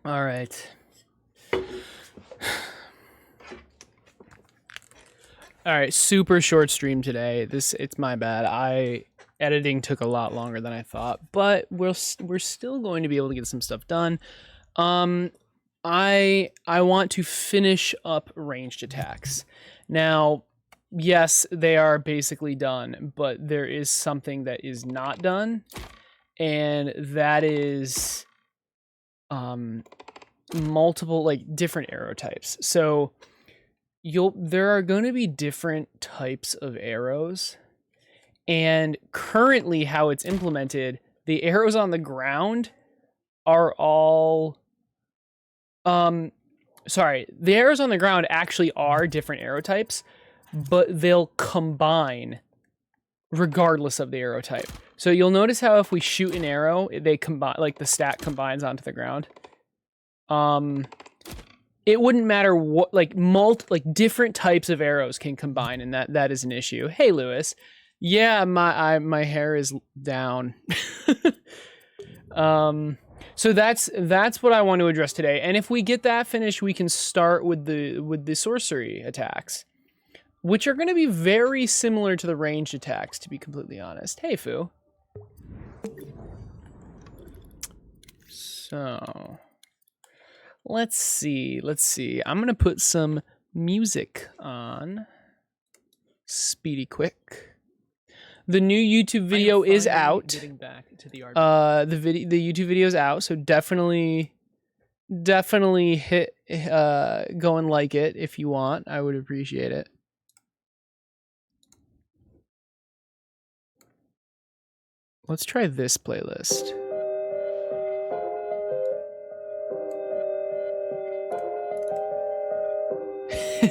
All right. All right, super short stream today. It's my bad. Editing took a lot longer than I thought, but we're still going to be able to get some stuff done. I want to finish up ranged attacks. Now, yes, they are basically done, but there is something that is not done, and that is multiple, like, different arrow types. So there are going to be different types of arrows, and currently how it's implemented, the arrows on the ground are all the arrows on the ground actually are different arrow types, but they'll combine regardless of the arrow type. So you'll notice how if we shoot an arrow, they combine, like the stack combines onto the ground. It wouldn't matter what, like different types of arrows can combine, and that is an issue. Hey, Lewis. Yeah, my hair is down. So that's what I want to address today. And if we get that finished, we can start with the sorcery attacks, which are going to be very similar to the ranged attacks, to be completely honest. Hey, Fu. So let's see. I'm going to put some music on. Speedy quick. The new YouTube video is out. Getting back to the YouTube video is out, so definitely hit go and like it if you want. I would appreciate it. Let's try this playlist.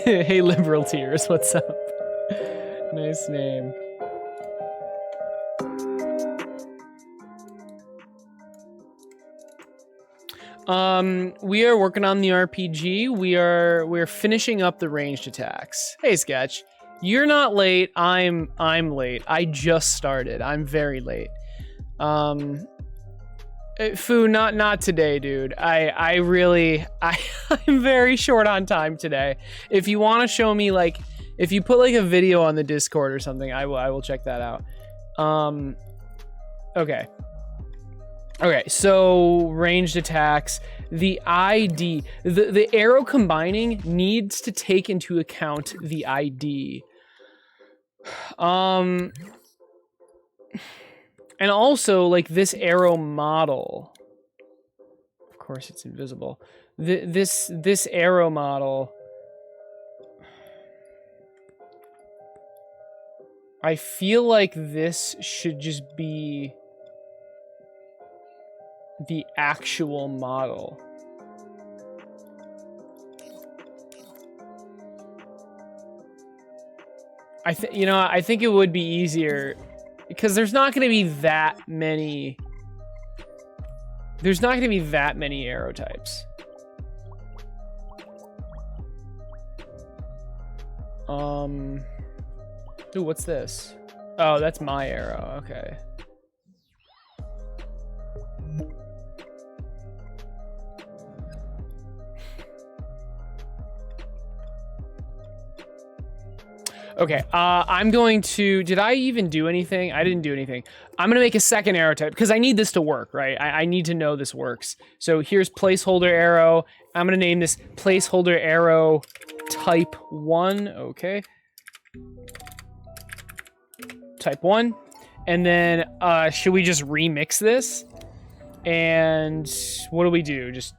Hey, Liberal Tears, what's up? Nice name. We are working on the RPG. We're finishing up the ranged attacks. Hey, Sketch. You're not late. I'm late. I just started. I'm very late. Fu, not today, dude. I'm very short on time today. If you want to show me, like, if you put like a video on the Discord or something, I will check that out. Okay. Okay, so ranged attacks, the ID, the arrow combining needs to take into account the ID. And also, like, this arrow model, of course it's invisible. This arrow model, I feel like this should just be the actual model. I think it would be easier because there's not going to be that many arrow types. Ooh, what's this? Oh, that's my arrow. Okay. Okay, I'm going to, did I even do anything? I didn't do anything. I'm gonna make a second arrow type because I need this to work, right? I need to know this works. So here's placeholder arrow. I'm gonna name this placeholder arrow type 1, okay. Type 1. And then, should we just remix this? And what do we do? Just,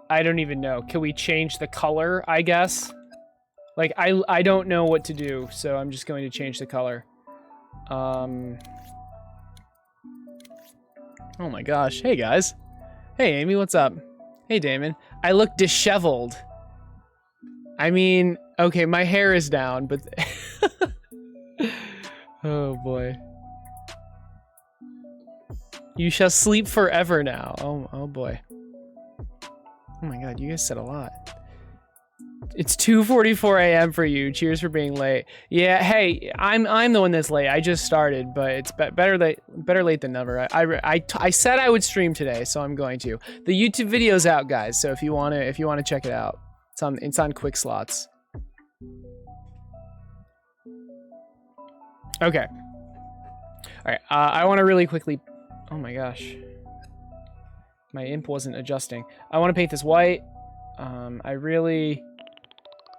I don't even know. Can we change the color, I guess? Like, I don't know what to do, so I'm just going to change the color. Oh my gosh. Hey, guys. Hey, Amy, what's up? Hey, Damon. I look disheveled. I mean, okay, my hair is down, but... Oh, boy. You shall sleep forever now. Oh boy. Oh my god, you guys said a lot. It's 2:44 a.m. for you. Cheers for being late. Yeah, hey, I'm the one that's late. I just started, but it's better late than never. I said I would stream today, so I'm going to. The YouTube video's out, guys. So if you wanna check it out, it's on Quick Slots. Okay. All right. I want to really quickly. Oh my gosh. My imp wasn't adjusting. I want to paint this white.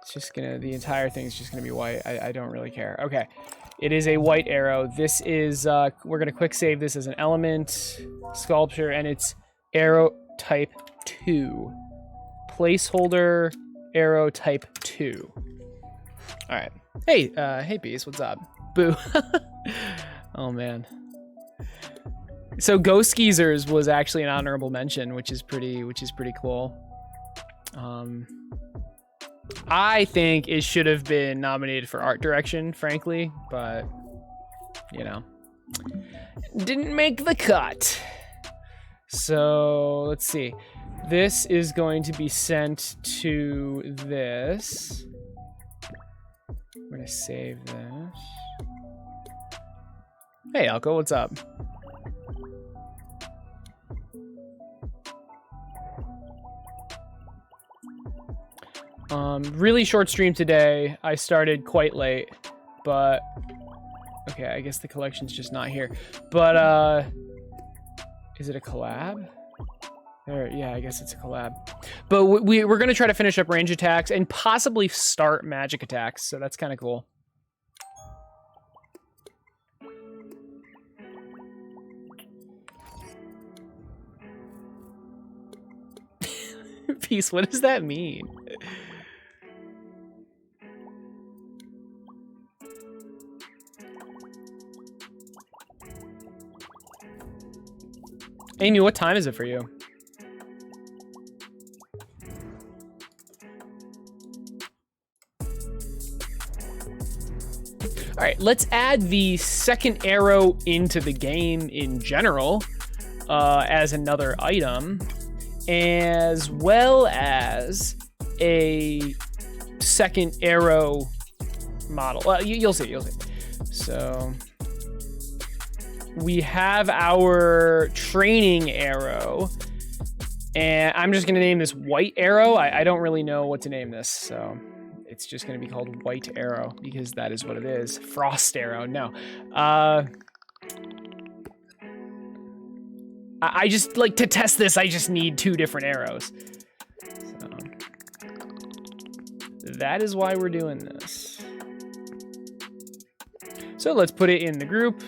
It's just gonna, the entire thing's just gonna be white. I don't really care. Okay, it is a white arrow. This is, we're gonna quick save this as an element, sculpture, and it's arrow type 2. Placeholder arrow type 2. All right. Hey, hey Beast, what's up? Boo. Oh man. So Ghost Geezers was actually an honorable mention, which is pretty cool. I think it should have been nominated for art direction, frankly, but you know, didn't make the cut. So let's see. This is going to be sent to this. I'm gonna save this. Hey, Elko, what's up? Really short stream today. I started quite late, but okay, I guess the collection's just not here. But is it a collab? There, yeah, I guess it's a collab. But we're gonna try to finish up range attacks and possibly start magic attacks, so that's kind of cool. Peace, what does that mean? Amy, what time is it for you? All right, let's add the second arrow into the game in general as another item, as well as a second arrow model. Well, you'll see. So we have our training arrow, and I'm just gonna name this white arrow. I don't really know what to name this, so it's just gonna be called white arrow because that is what it is. Frost arrow, no. I just, like, to test this, I just need 2 different arrows. So that is why we're doing this. So let's put it in the group.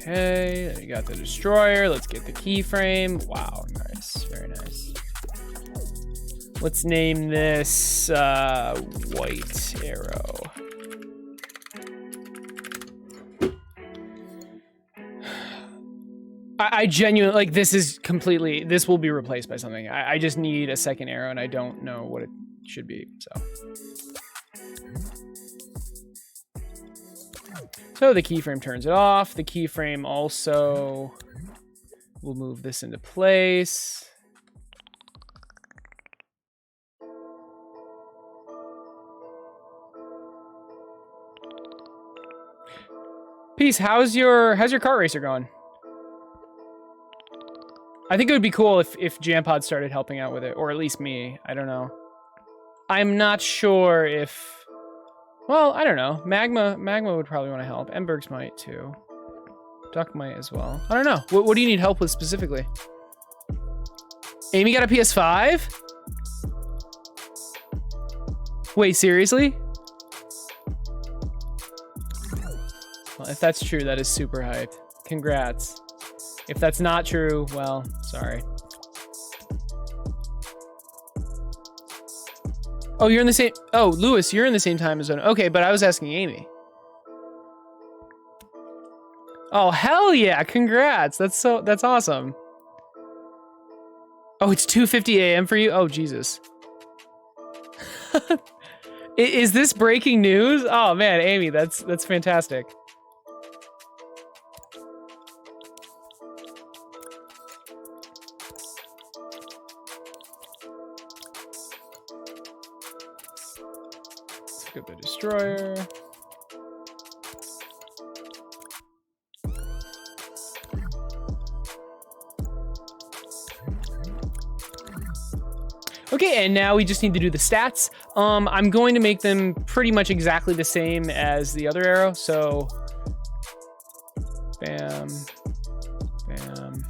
Okay, then we got the destroyer. Let's get the keyframe. Wow, nice, very nice. Let's name this white arrow. I genuinely, like, this is completely, this will be replaced by something. I just need a second arrow and I don't know what it should be, so. So the keyframe turns it off. The keyframe also will move this into place. Peace, how's your kart racer going? I think it would be cool if Jampod started helping out with it, or at least me. I don't know. I'm not sure if... Well, I don't know. Magma would probably want to help. Embergs might too. Duck might as well. I don't know. What do you need help with specifically? Amy got a PS5? Wait, seriously? Well, if that's true, that is super hyped. Congrats. If that's not true, well, sorry. Oh, you're in the same... Oh, Lewis, you're in the same time zone. Okay, but I was asking Amy. Oh, hell yeah. Congrats. That's awesome. Oh, it's 2:50 a.m. for you? Oh, Jesus. Is this breaking news? Oh man, Amy, that's fantastic. Let's get the destroyer. Okay, and now we just need to do the stats. I'm going to make them pretty much exactly the same as the other arrow. So, bam, bam.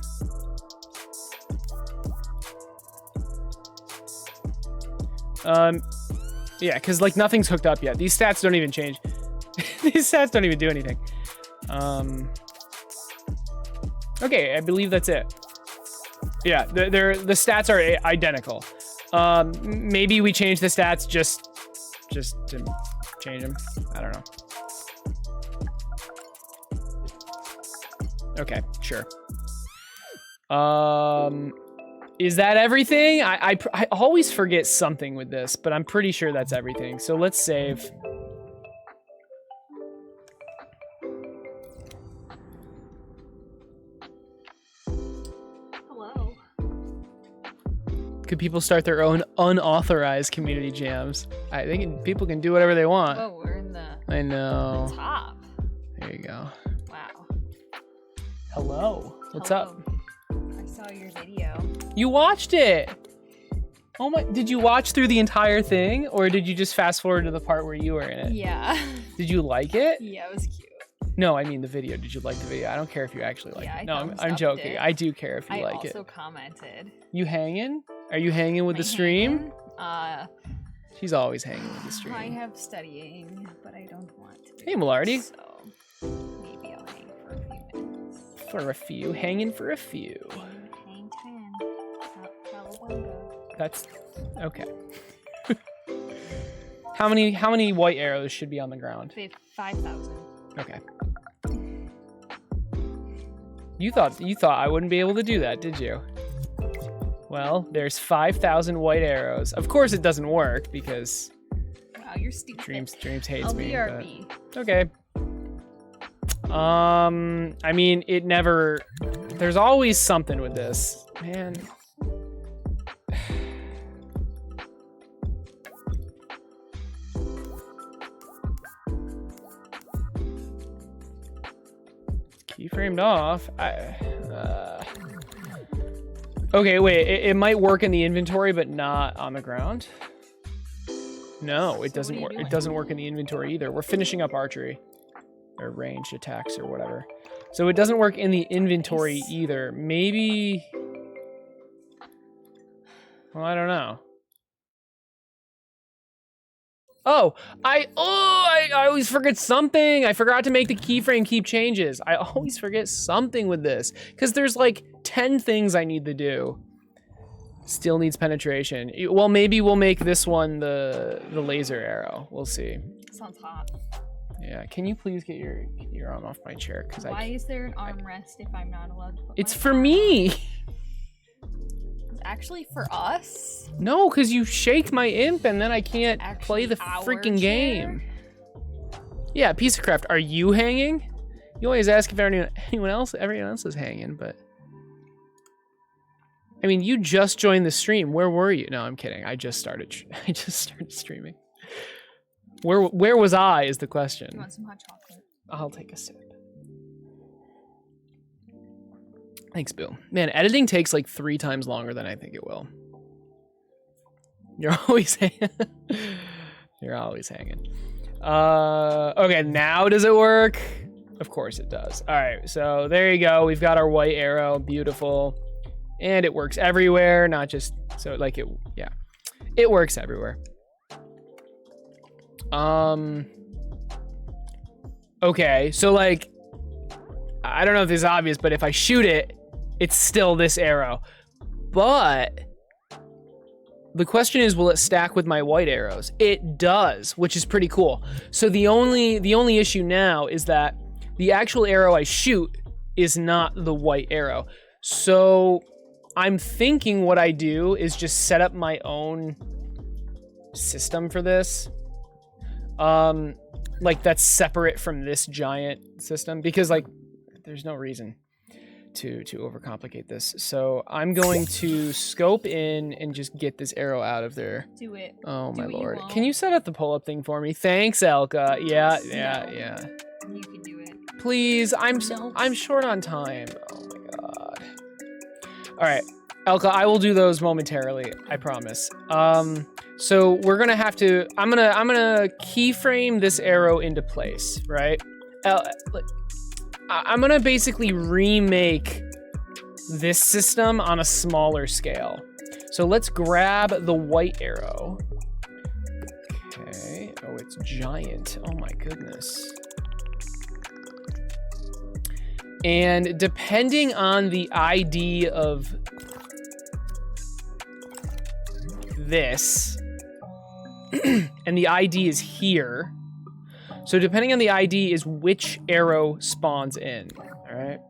Yeah, because like nothing's hooked up yet. These stats don't even change. These stats don't even do anything. Okay, I believe that's it. Yeah, the stats are identical. Maybe we change the stats just to change them. I don't know. Okay, sure. Is that everything? I always forget something with this, but I'm pretty sure that's everything. So let's save. Could people start their own unauthorized community jams? I think people can do whatever they want. Oh, we're in the. I know. The top. There you go. Wow. Hello. What's Hello. up? I saw your video. You watched it. Oh my! Did you watch through the entire thing, or did you just fast forward to the part where you were in it? Yeah. Did you like it? Yeah, it was cute. No, I mean the video. Did you like the video? I don't care if you actually like it. No, I'm joking. I do care if you like it. I also commented. You hanging? Are you hanging with the stream? Hanging? She's always hanging with the stream. I have studying, but I don't want to. Hey, Malardy. So maybe I'll hang for a few minutes. For a few, hanging for a few. Hang 10. Cowabunga. That's okay. How many white arrows should be on the ground? They have 5,000. Okay. You thought I wouldn't be able to do that, did you? Well, there's 5,000 white arrows. Of course it doesn't work because wow, you're stupid. Dreams hates I'll me. BRB. But okay. I mean, it never. There's always something with this, man. Keyframed off. Okay, wait. It might work in the inventory, but not on the ground. No, it doesn't work. It doesn't work in the inventory either. We're finishing up archery, or ranged attacks, or whatever. So it doesn't work in the inventory either. Maybe. Well, I don't know. Oh, I always forget something. I forgot to make the keyframe keep changes. I always forget something with this because there's like 10 things I need to do. Still needs penetration. Well, maybe we'll make this one the laser arrow. We'll see. Sounds hot. Yeah, can you please get your arm off my chair? Because why is there an armrest if I'm not allowed to put it's my for arm me. on? It's actually for us. No, because you shake my imp and then I can't play the freaking game. Yeah, piece of craft. Are you hanging? You always ask if everyone else is hanging, but I mean, you just joined the stream. Where were you? No, I'm kidding. I just started streaming. Where was I is the question. You want some hot chocolate? I'll take a sip. Thanks, Boo. Man, editing takes like 3 times longer than I think it will. You're always hanging. You're always hanging. Okay, now does it work? Of course it does. All right, so there you go. We've got our white arrow. Beautiful. And it works everywhere, not just so like it. Yeah, it works everywhere. Okay, so like, I don't know if this is obvious, but if I shoot it, it's still this arrow. But the question is, will it stack with my white arrows? It does, which is pretty cool. So the only issue now is that the actual arrow I shoot is not the white arrow. So I'm thinking what I do is just set up my own system for this. Like that's separate from this giant system, because like there's no reason to overcomplicate this. So I'm going to scope in and just get this arrow out of there. Do it. Oh my what you lord. want. Can you set up the pull-up thing for me? Thanks, Elka. Yeah. You can do it. Please, I'm short on time. Oh my god. All right, Elka, I will do those momentarily. I promise. So we're gonna have to. I'm gonna keyframe this arrow into place, right? I'm gonna basically remake this system on a smaller scale. So let's grab the white arrow. Okay. Oh, it's giant. Oh my goodness. And depending on the ID of this, and the ID is here. So depending on the ID is which arrow spawns in, all right?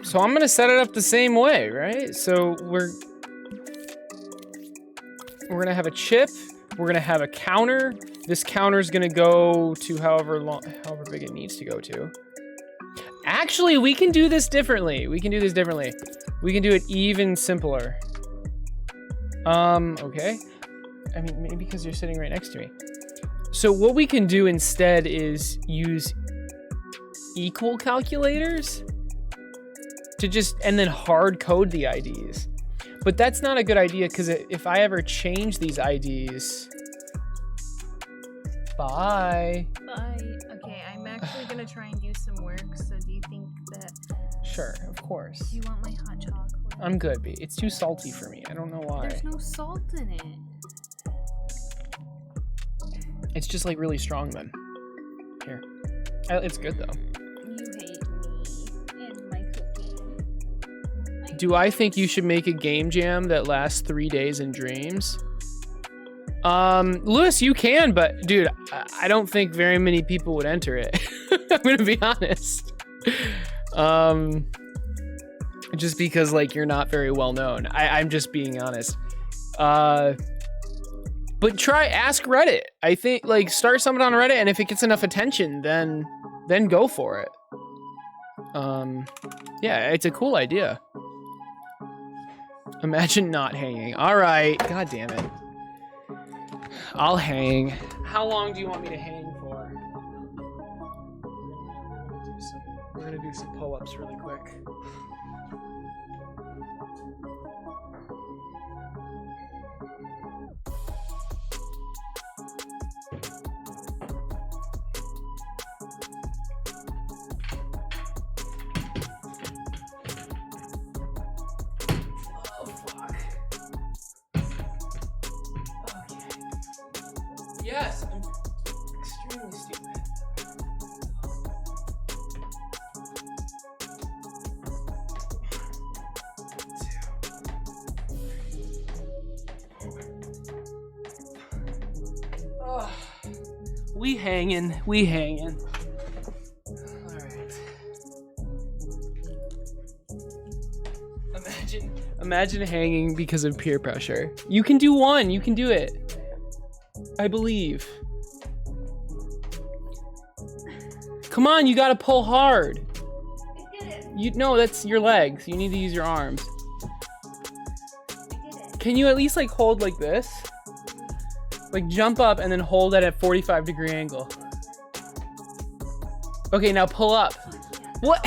So I'm gonna set it up the same way, right? So we're gonna have a chip. We're gonna have a counter. This counter is gonna go to however big it needs to go to. Actually, we can do this differently. We can do it even simpler. Okay. I mean, maybe because you're sitting right next to me. So what we can do instead is use equal calculators to just, and then hard code the IDs. But that's not a good idea, because if I ever change these IDs, bye. Bye. Okay, I'm actually gonna try and do some work. So do you think that? Sure, of course. Do you want my hot chocolate? I'm good, B. It's too salty for me. I don't know why. There's no salt in it. It's just like really strong then. Here. It's good though. You hate me and my cooking. Do I think you should make a game jam that lasts 3 days in dreams? Lewis, you can, but dude, I don't think very many people would enter it. I'm gonna be honest. Just because like you're not very well known. I'm just being honest. But ask Reddit. I think like start something on Reddit, and if it gets enough attention, then go for it. Yeah, it's a cool idea. Imagine not hanging. All right, god damn it. I'll hang. How long do you want me to hang for? We're gonna do some pull-ups really quick. Yes, I'm extremely stupid. Oh, we hanging. All right. Imagine hanging because of peer pressure. You can do one. You can do it. I believe. Come on, you gotta pull hard. I did it. No, that's your legs. You need to use your arms. I did it. Can you at least like hold like this? Like jump up and then hold it at 45-degree angle. Okay, now pull up. What?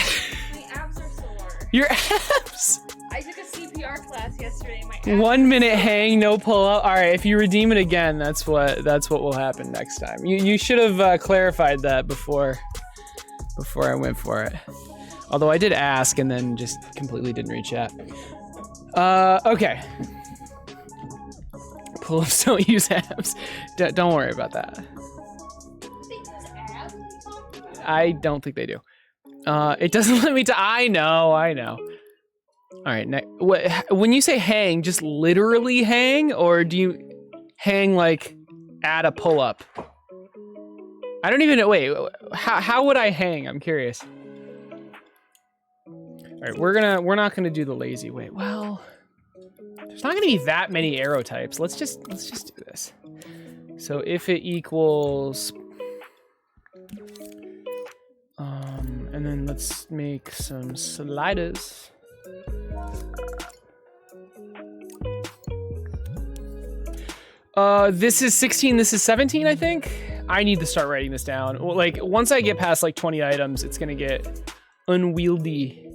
My abs are sore. Your abs? I took a CPR class yesterday. My abs 1 minute hang, no pull up. All right, if you redeem it again, that's what will happen next time. You should have clarified that before I went for it. Although I did ask and then just completely didn't reach out. Okay. Pull-ups don't use abs. Don't worry about that. They use abs? What are you talking about? I don't think they do. It doesn't let me to. I know. All right. When you say hang, just literally hang, or do you hang like at a pull-up? I don't even know. Wait, how would I hang? I'm curious. All right, we're not gonna do the lazy way. Well, there's not gonna be that many arrow types. Let's just do this. So if it equals, and then let's make some sliders. This is 16, this is 17, I think. I need to start writing this down. Well, like, once I get past like 20 items, it's gonna get unwieldy.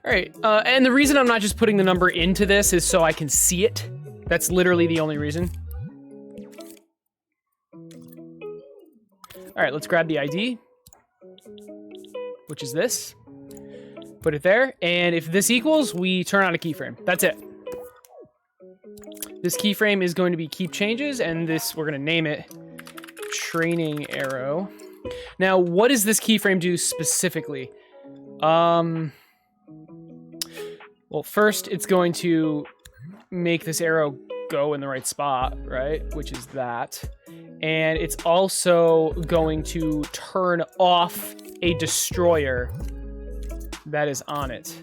All right, and the reason I'm not just putting the number into this is so I can see it. That's literally the only reason. All right, let's grab the ID, which is this. Put it there, and if this equals, we turn on a keyframe. That's it. This keyframe is going to be keep changes, and this, we're gonna name it training arrow. Now, what does this keyframe do specifically? Well, first, it's going to make this arrow go in the right spot, right? Which is that. And it's also going to turn off a destroyer that is on it.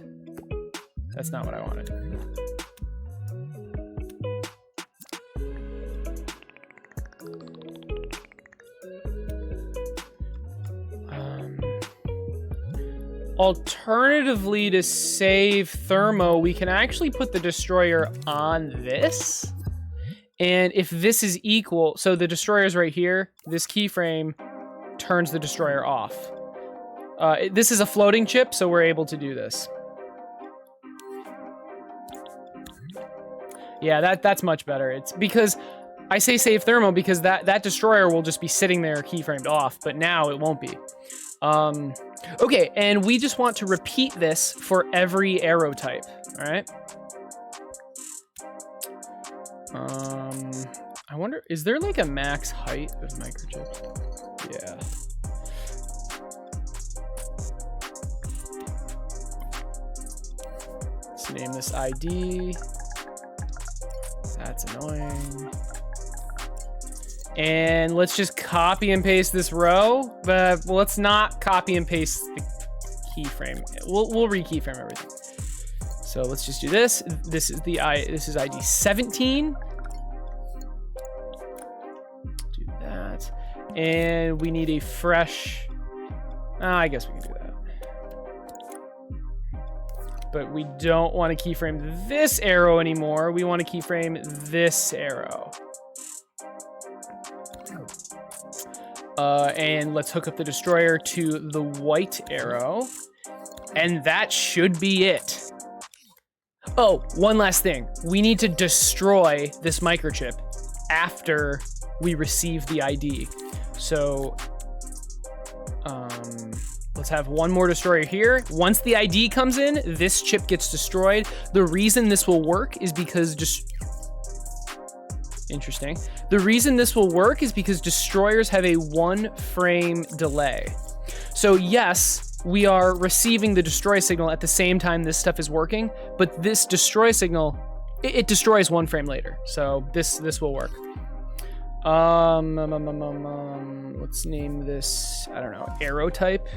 That's not what I wanted. Alternatively, to save thermo, we can actually put the destroyer on this. And if this is equal, so the destroyer's right here, this keyframe turns the destroyer off. This is a floating chip, so we're able to do this. Yeah, that's much better. It's because I say save thermo because that destroyer will just be sitting there keyframed off, but now it won't be. Okay, and we just want to repeat this for every arrow type, all right? I wonder, is there like a max height of microchips? Yeah. Let's name this ID. That's annoying. And let's just copy and paste this row, but let's not copy and paste the keyframe. We'll re-keyframe everything. So let's just do this. This is ID 17. Do that. And we need a fresh, I guess we can do that. But we don't want to keyframe this arrow anymore. We want to keyframe this arrow. And let's hook up the destroyer to the white arrow. And that should be it. Oh, one last thing. We need to destroy this microchip after we receive the ID. So, let's have one more destroyer here. Once the ID comes in, this chip gets destroyed. The reason this will work is because interesting. The reason this will work is because destroyers have a 1 frame delay. So yes, we are receiving the destroy signal at the same time this stuff is working, but this destroy signal, it destroys 1 frame later. So this will work. Let's name this, I don't know, arrow type.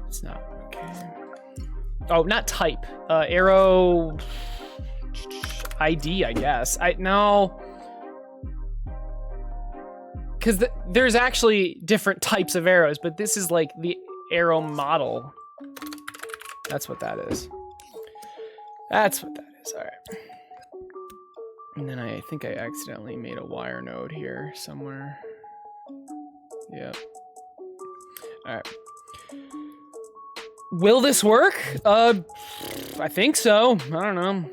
It's not, okay. Oh, not type, arrow ID, I guess. No, because there's actually different types of arrows, but this is like the arrow model. That's what that is. That's what that is. All right. And then I think I accidentally made a wire node here somewhere. Yep. All right. Will this work? I think so. I don't know.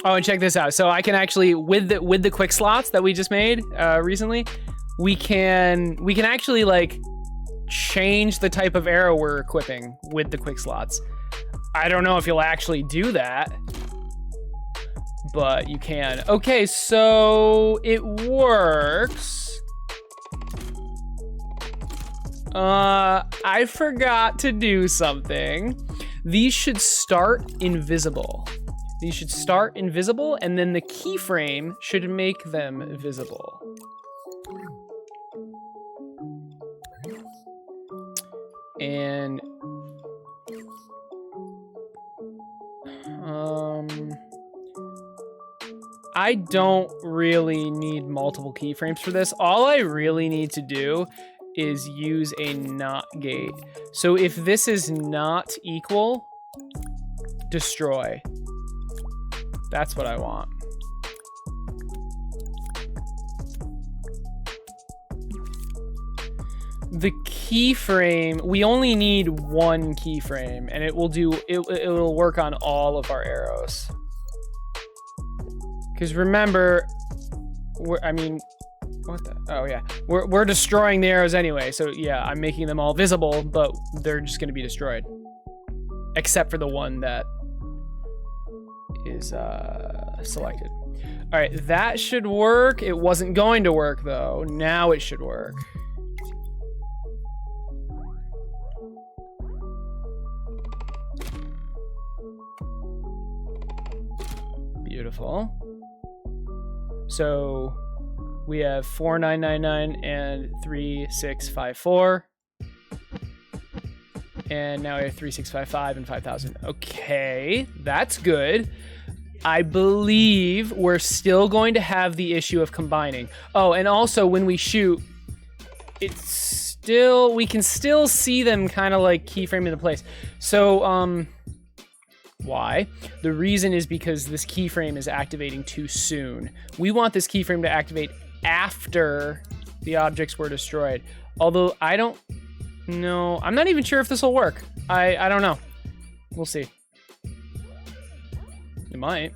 Oh, and check this out. So I can actually, with the quick slots that we just made recently, we can actually like change the type of arrow we're equipping with the quick slots. I don't know if you'll actually do that, but you can. Okay, so it works. I forgot to do something. These should start invisible. These should start invisible, and then the keyframe should make them visible. And I don't really need multiple keyframes for this. All I really need to do is use a not gate. So if this is not equal, destroy. That's what I want. The keyframe, we only need one keyframe, and it will work on all of our arrows. Because remember, we're destroying the arrows anyway. So yeah, I'm making them all visible, but they're just going to be destroyed, except for the one that is selected. All right, that should work. It wasn't going to work though. Now it should work. Beautiful. So we have 4999 and 3654. And now we have 3655 and 5000. Okay, that's good. I believe we're still going to have the issue of combining. Oh, and also when we shoot, we can still see them kind of like keyframe into place. So, why? The reason is because this keyframe is activating too soon. We want this keyframe to activate after the objects were destroyed. Although I don't know. I'm not even sure if this will work. I don't know. We'll see. It might.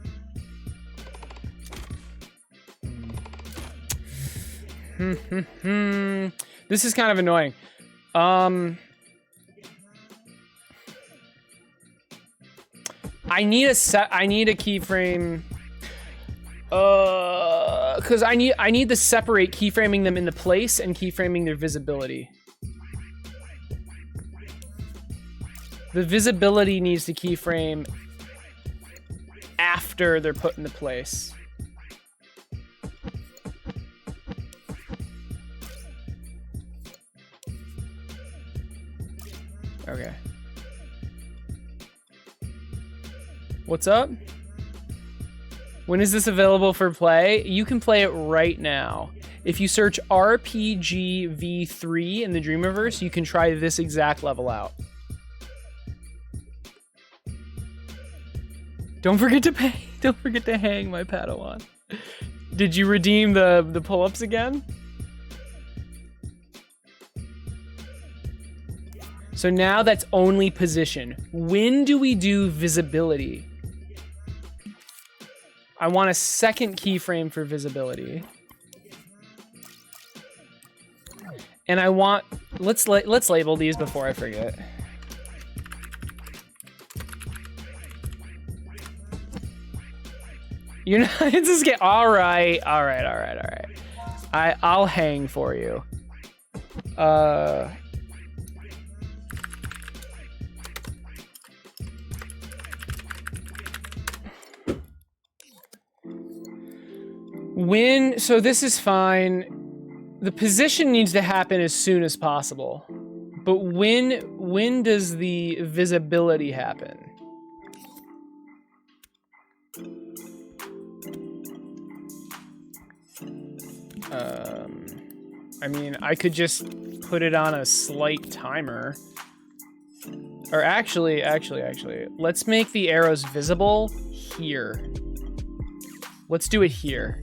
This is kind of annoying. I need a keyframe. Because I need to separate keyframing them into place and keyframing their visibility. The visibility needs to keyframe after they're put into place. Okay. What's up? When is this available for play? You can play it right now. If you search RPG V3 in the Dreamiverse, you can try this exact level out. Don't forget to pay. Don't forget to hang my Padawan. Did you redeem the pull-ups again? So now that's only position. When do we do visibility? I want a second keyframe for visibility. And I want, let's label these before I forget. You're not, it's just get, all right. I'll hang for you. So this is fine. The position needs to happen as soon as possible. But when does the visibility happen? I mean, I could just put it on a slight timer. Or actually, let's make the arrows visible here. Let's do it here.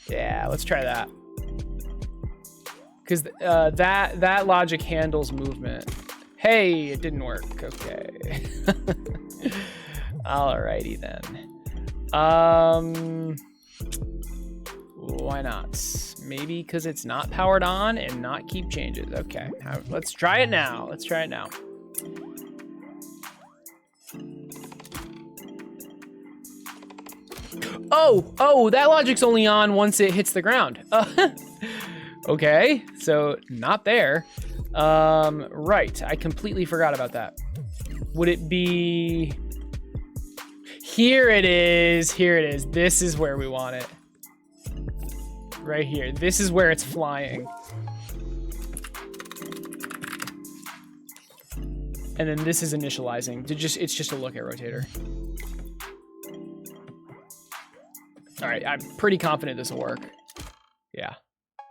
Yeah, let's try that. Because that logic handles movement. Hey, it didn't work. Okay. Alrighty then. Why not? Maybe because it's not powered on and not keep changes. Okay, let's try it now. Oh, that logic's only on once it hits the ground. Okay, so not there. Right, I completely forgot about that. Would it be... Here it is. Here it is. This is where we want it. Right here. This is where it's flying. And then this is initializing. It's just a look-at rotator. All right, I'm pretty confident this will work. Yeah.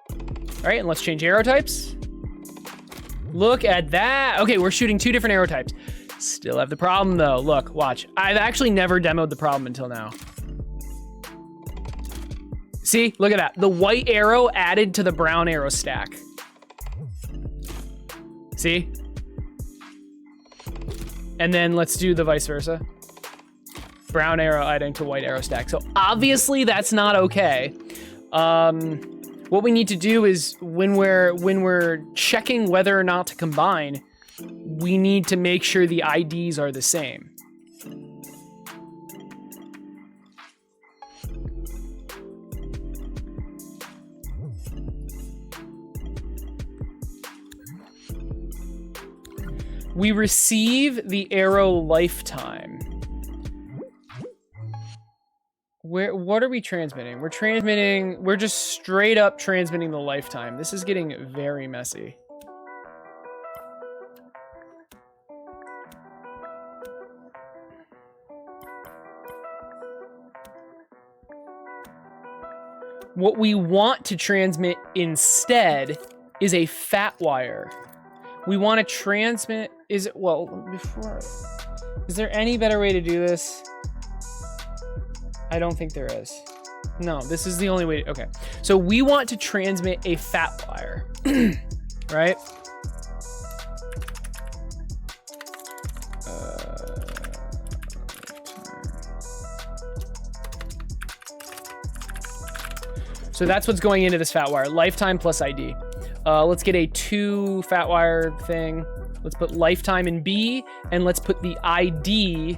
All right, and let's change arrow types. Look at that. Okay, we're shooting 2 different arrow types. Still have the problem though. Look, watch. I've actually never demoed the problem until now. See, look at that. The white arrow added to the brown arrow stack. See? And then let's do the vice versa. Brown arrow adding to white arrow stack. So obviously that's not okay. What we need to do is when we're checking whether or not to combine, we need to make sure the IDs are the same. We receive the arrow lifetime. What are we transmitting? We're just straight up transmitting the lifetime. This is getting very messy. What we want to transmit instead is a fat wire. We want to transmit, is there any better way to do this? I don't think there is. No, this is the only way. Okay, so we want to transmit a fat wire, right? So that's what's going into this fat wire, lifetime plus ID. Let's get a 2 fat wire thing. Let's put lifetime in B, and let's put the ID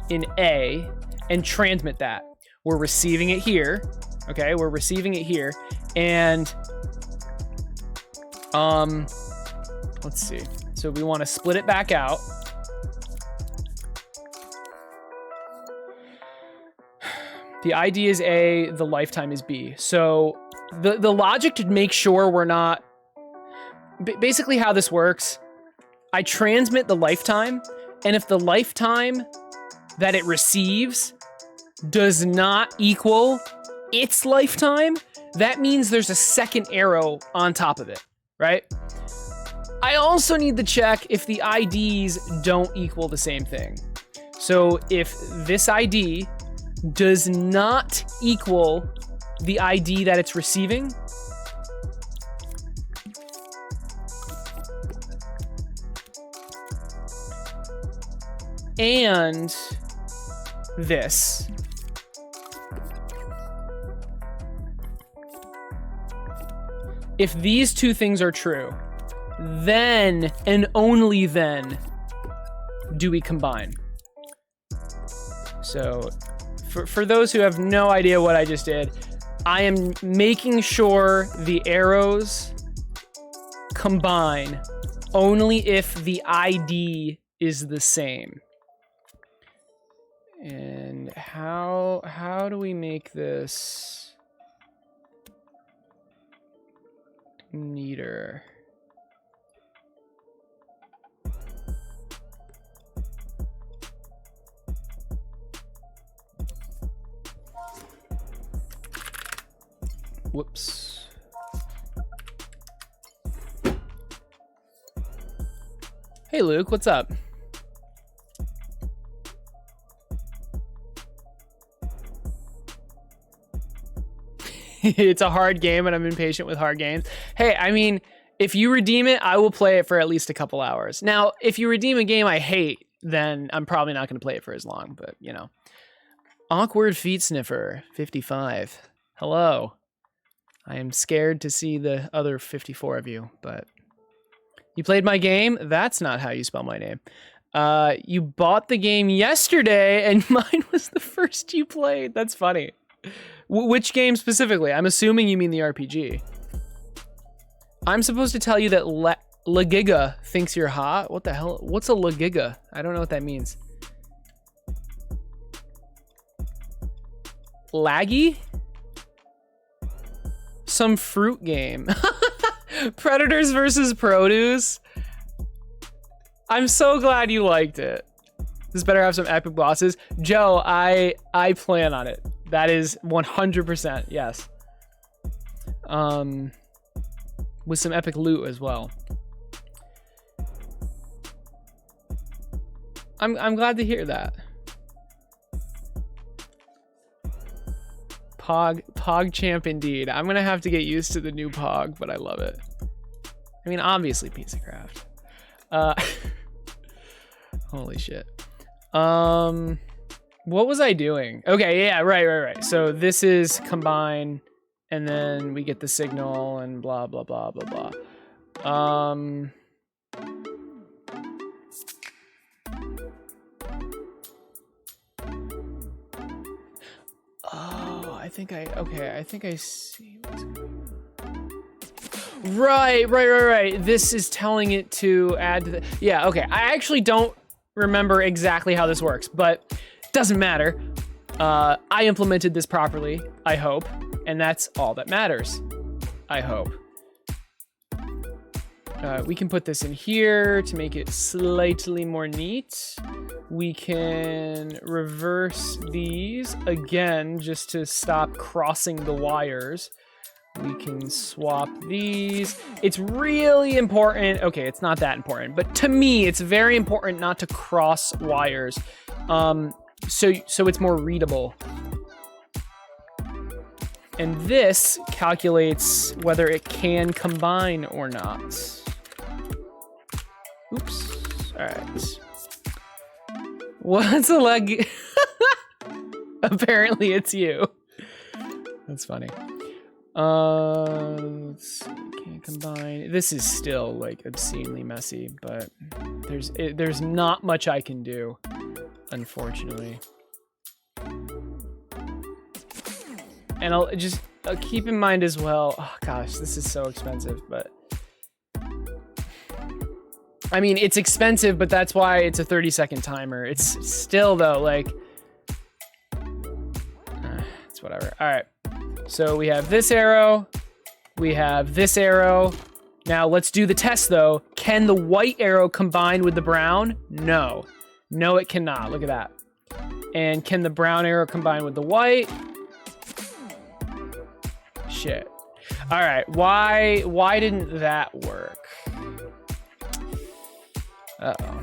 in A, and transmit that. We're receiving it here, okay? We're receiving it here, and let's see. So we want to split it back out. The ID is A, the lifetime is B. So the logic to make sure we're not... Basically how this works, I transmit the lifetime, and if the lifetime that it receives does not equal its lifetime, that means there's a second arrow on top of it, right? I also need to check if the IDs don't equal the same thing. So if this ID does not equal the ID that it's receiving, and this, if these 2 things are true, then and only then do we combine. So for those who have no idea what I just did, I am making sure the arrows combine only if the ID is the same. And how do we make this neater? Whoops. Hey Luke, what's up? It's a hard game and I'm impatient with hard games. Hey, I mean, if you redeem it, I will play it for at least a couple hours. Now, if you redeem a game I hate, then I'm probably not going to play it for as long, but you know. Awkward Feet Sniffer, 55. Hello. I am scared to see the other 54 of you, but you played my game? That's not how you spell my name. You bought the game yesterday and mine was the first you played. That's funny. Which game specifically? I'm assuming you mean the RPG. I'm supposed to tell you that Lagiga thinks you're hot. What the hell? What's a Lagiga? I don't know what that means. Laggy? Some fruit game. Predators versus produce. I'm so glad you liked it. This better have some epic bosses. Joe, I plan on it. That is 100%, yes. With some epic loot as well. I'm glad to hear that. Pog champ indeed. I'm gonna have to get used to the new Pog, but I love it. I mean, obviously piece of craft. Holy shit. What was I doing? Okay, yeah, right. So this is combine, and then we get the signal and blah blah blah blah blah. Oh, I think I see what's going on. Right. This is telling it to add to the, yeah, okay. I actually don't remember exactly how this works, but doesn't matter. I implemented this properly, I hope, and that's all that matters, I hope. We can put this in here to make it slightly more neat. We can reverse these again just to stop crossing the wires. We can swap these. It's really important. Okay, it's not that important, but to me, it's very important not to cross wires. So it's more readable. And this calculates whether it can combine or not. Oops. All right. What's a leg? Apparently it's you. That's funny. Let's see. Can't combine. This is still like obscenely messy, but there's not much I can do, unfortunately. And I'll just keep in mind as well. Oh gosh, this is so expensive, but I mean, it's expensive, but that's why it's a 30-second timer. It's still though, like, it's whatever. All right. So we have this arrow. We have this arrow. Now let's do the test though. Can the white arrow combine with the brown? No. No, it cannot. Look at that. And can the brown arrow combine with the white? Shit. All right. Why didn't that work? Uh-oh.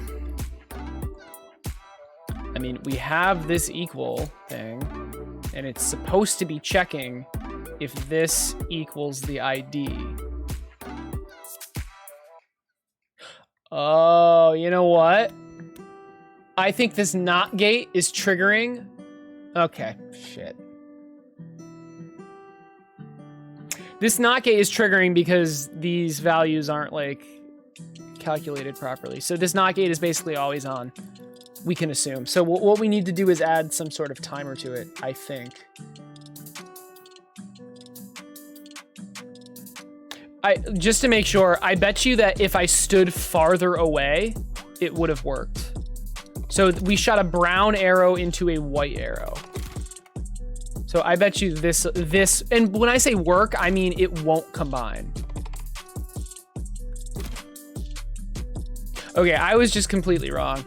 I mean, we have this equal thing, and it's supposed to be checking if this equals the ID. Oh, you know what? I think this NOT gate is triggering. Okay, shit. This NOT gate is triggering because these values aren't like calculated properly. So this NOT gate is basically always on, we can assume. So what we need to do is add some sort of timer to it, I think. Just to make sure, I bet you that if I stood farther away, it would have worked. So we shot a brown arrow into a white arrow. So I bet you this, and when I say work, I mean it won't combine. Okay, I was just completely wrong.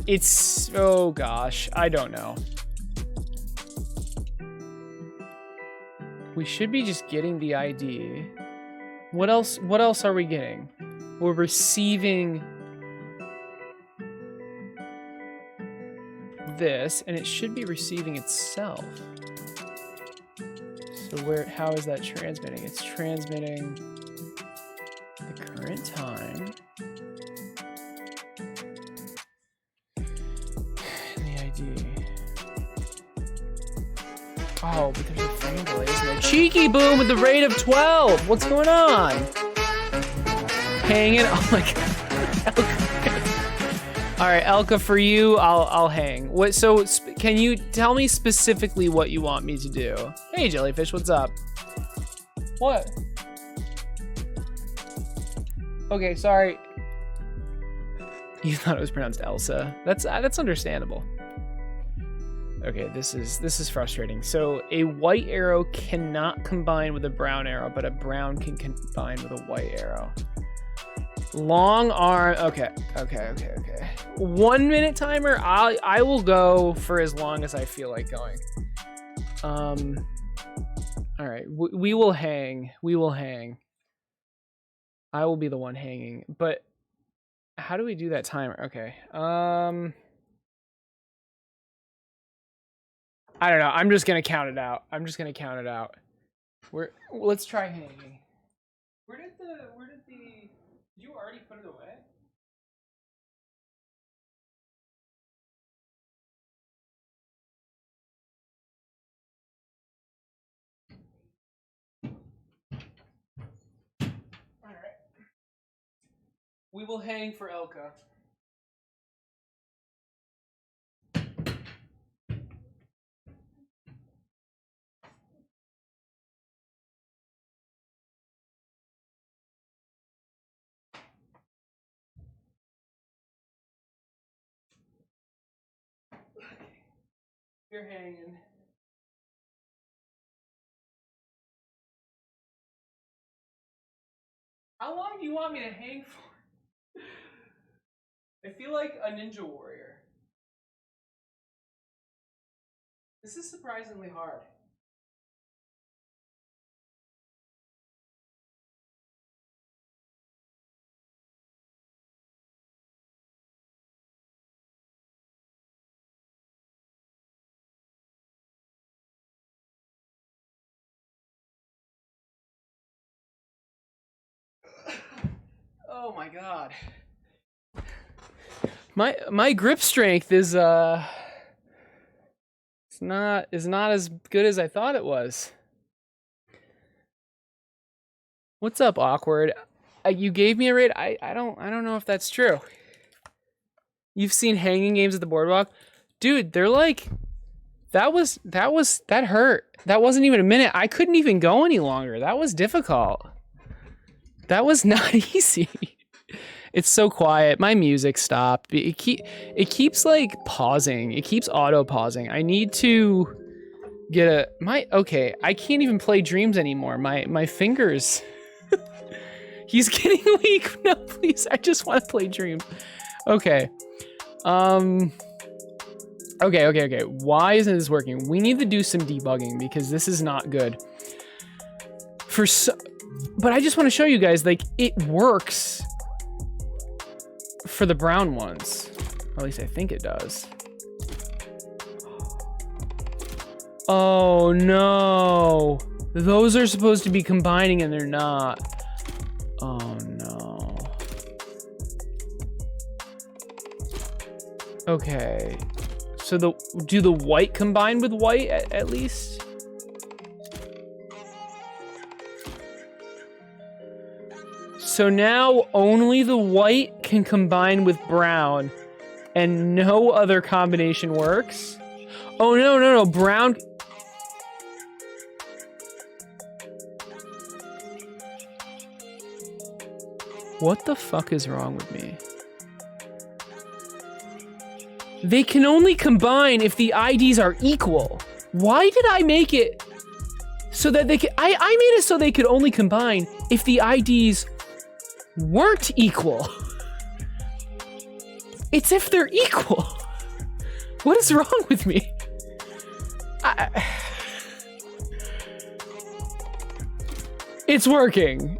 It's, oh gosh, I don't know. We should be just getting the ID. What else are we getting? We're receiving this, and it should be receiving itself. So how is that transmitting? It's transmitting the current time. Oh, but there's a frame delay, isn't there? Cheeky Boom with the rate of 12. What's going on? Hanging. Oh my god. All right, Elka, for you, I'll hang. What? So, can you tell me specifically what you want me to do? Hey, Jellyfish, what's up? What? Okay, sorry. You thought it was pronounced Elsa. That's understandable. Okay, this is frustrating. So a white arrow cannot combine with a brown arrow, but a brown can combine with a white arrow. Long arm. Okay. 1 minute timer. I will go for as long as I feel like going. All right. We will hang. I will be the one hanging. But how do we do that timer? Okay. I don't know. I'm just gonna count it out. Let's try hanging. Where did did you already put it away? All right. We will hang for Elka. You're hanging. How long do you want me to hang for? I feel like a ninja warrior. This is surprisingly hard. Oh my god. My grip strength is it's not as good as I thought it was. What's up, awkward? You gave me a raid. I don't know if that's true. You've seen hanging games at the boardwalk? Dude, they're like that hurt. That wasn't even a minute. I couldn't even go any longer. That was difficult. That was not easy. It's so quiet. My music stopped. It keeps like pausing. It keeps auto pausing. I need to get okay. I can't even play Dreams anymore. My fingers. He's getting weak. No, please. I just want to play Dreams. Okay. Okay. Why isn't this working? We need to do some debugging because this is not good. But I just want to show you guys, like, it works for the brown ones. Or at least I think it does. Oh no. Those are supposed to be combining and they're not. Oh no. Okay. So do the white combine with white at least? So now only the white can combine with brown and no other combination works? Oh no, brown. What the fuck is wrong with me? They can only combine if the IDs are equal. Why did I make it so that they could, I made it so they could only combine if the IDs weren't equal. It's if they're equal. What is wrong with me? It's working.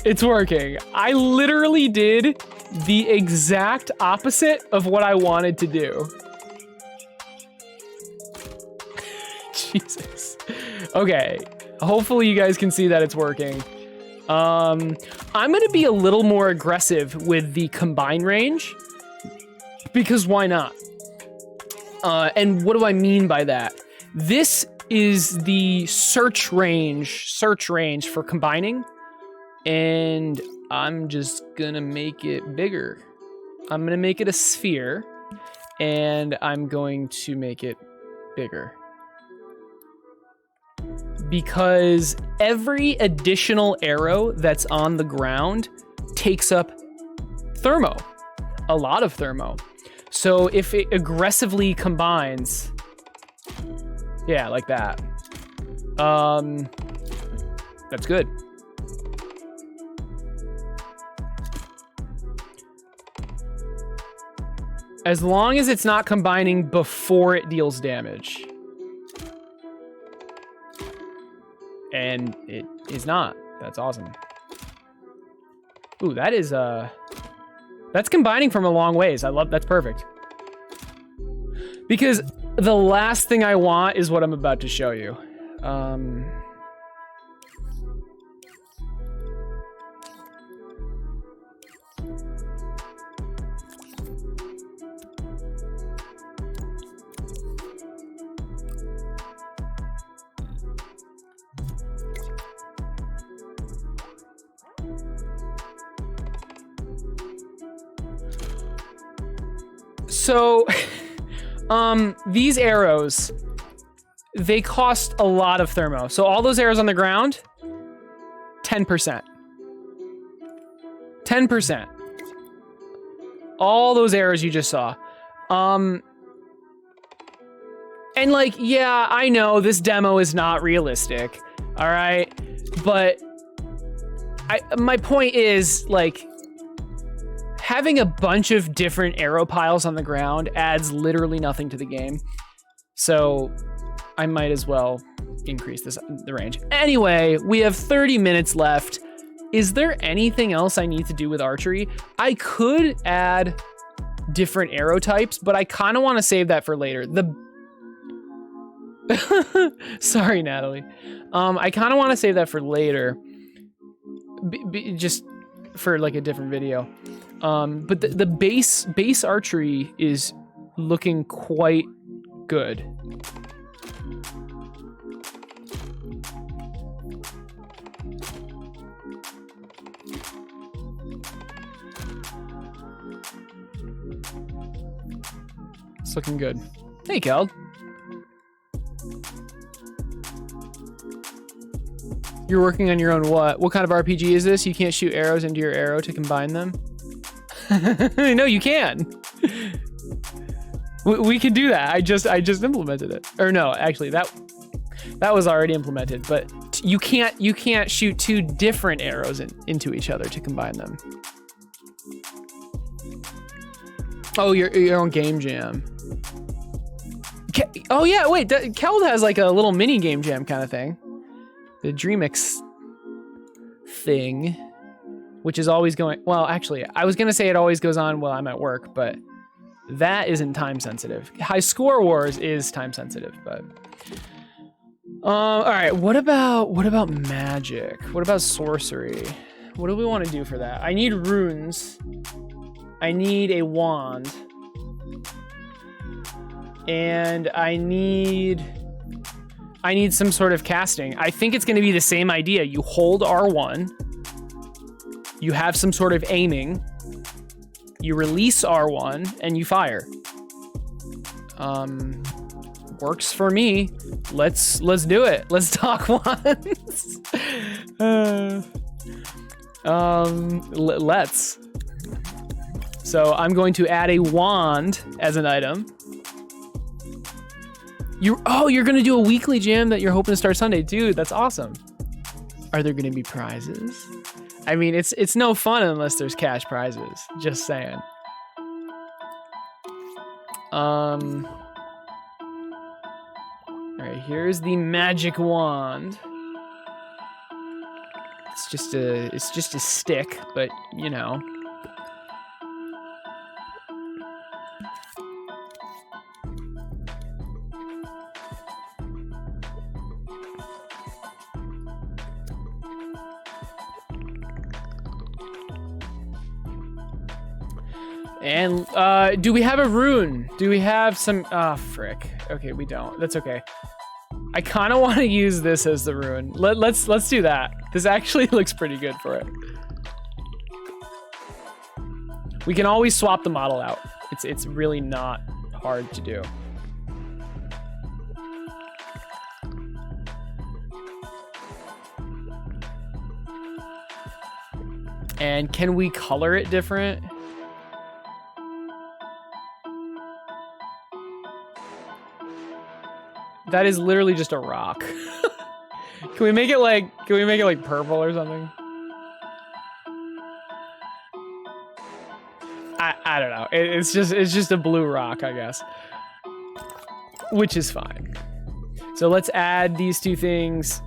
It's working. I literally did the exact opposite of what I wanted to do. Jesus. Okay. Hopefully you guys can see that it's working. I'm gonna be a little more aggressive with the combine range because why not? And what do I mean by that? This is the search range for combining, and I'm just gonna make it bigger. I'm gonna make it a sphere, and I'm going to make it bigger. Because every additional arrow that's on the ground takes up thermo, a lot of thermo. So if it aggressively combines, yeah, like that, that's good. As long as it's not combining before it deals damage. And it is not. That's awesome. Ooh, that is, that's combining from a long ways. I love, that's perfect. Because the last thing I want is what I'm about to show you. So, these arrows, they cost a lot of thermo. So all those arrows on the ground, 10%. 10%. All those arrows you just saw. And like, yeah, I know this demo is not realistic, all right? But my point is, like, having a bunch of different arrow piles on the ground adds literally nothing to the game. So I might as well increase the range. Anyway, we have 30 minutes left. Is there anything else I need to do with archery? I could add different arrow types, but I kind of want to save that for later. Sorry, Natalie. I kind of want to save that for later. Just for like a different video. But the base archery is looking quite good. It's looking good. Hey, Kel. You're working on your own what? What kind of RPG is this? You can't shoot arrows into your arrow to combine them? No, you can. We can do that. I just implemented it. Or no, actually that was already implemented, but you can't shoot two different arrows into each other to combine them. Oh, your own game jam. Oh yeah, wait, Keld has like a little mini game jam kind of thing. The Dreamix thing, which is always going, well, actually, I was gonna say it always goes on while I'm at work, but that isn't time sensitive. High Score Wars is time sensitive, but all right, what about magic? What about sorcery? What do we want to do for that? I need runes. I need a wand. And I need some sort of casting. I think it's going to be the same idea. You hold R1. You have some sort of aiming. You release R1 and you fire. Works for me. Let's do it. Let's talk once. Let's. So I'm going to add a wand as an item. You're gonna do a weekly jam that you're hoping to start Sunday. Dude, that's awesome. Are there gonna be prizes? I mean, it's no fun unless there's cash prizes. Just saying. All right, here's the magic wand. It's just a stick, but you know. And do we have a rune? Do we have some? Frick. Okay, we don't. That's okay. I kind of want to use this as the rune. Let's do that. This actually looks pretty good for it. We can always swap the model out. It's really not hard to do. And can we color it different? That is literally just a rock. Can we make it like purple or something? I don't know. It's just a blue rock, I guess. Which is fine. So let's add these two things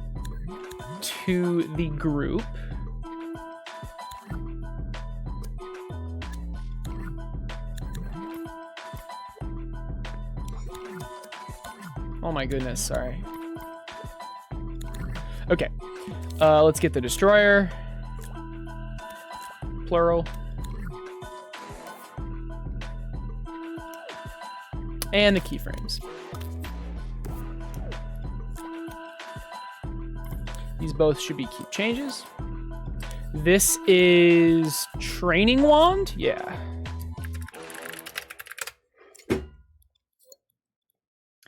to the group. Oh my goodness, sorry. Okay, let's get the destroyer. Plural. And the keyframes. These both should be keep changes. This is training wand, yeah.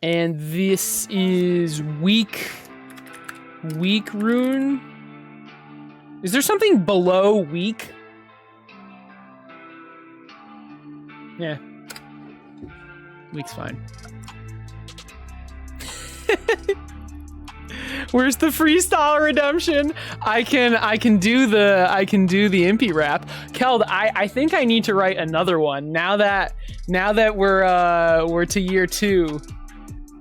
And this is weak rune. Is there something below weak? Yeah. Weak's fine. Where's the freestyle redemption? I can do the impy rap. Keld, I think I need to write another one now that we're to year 2.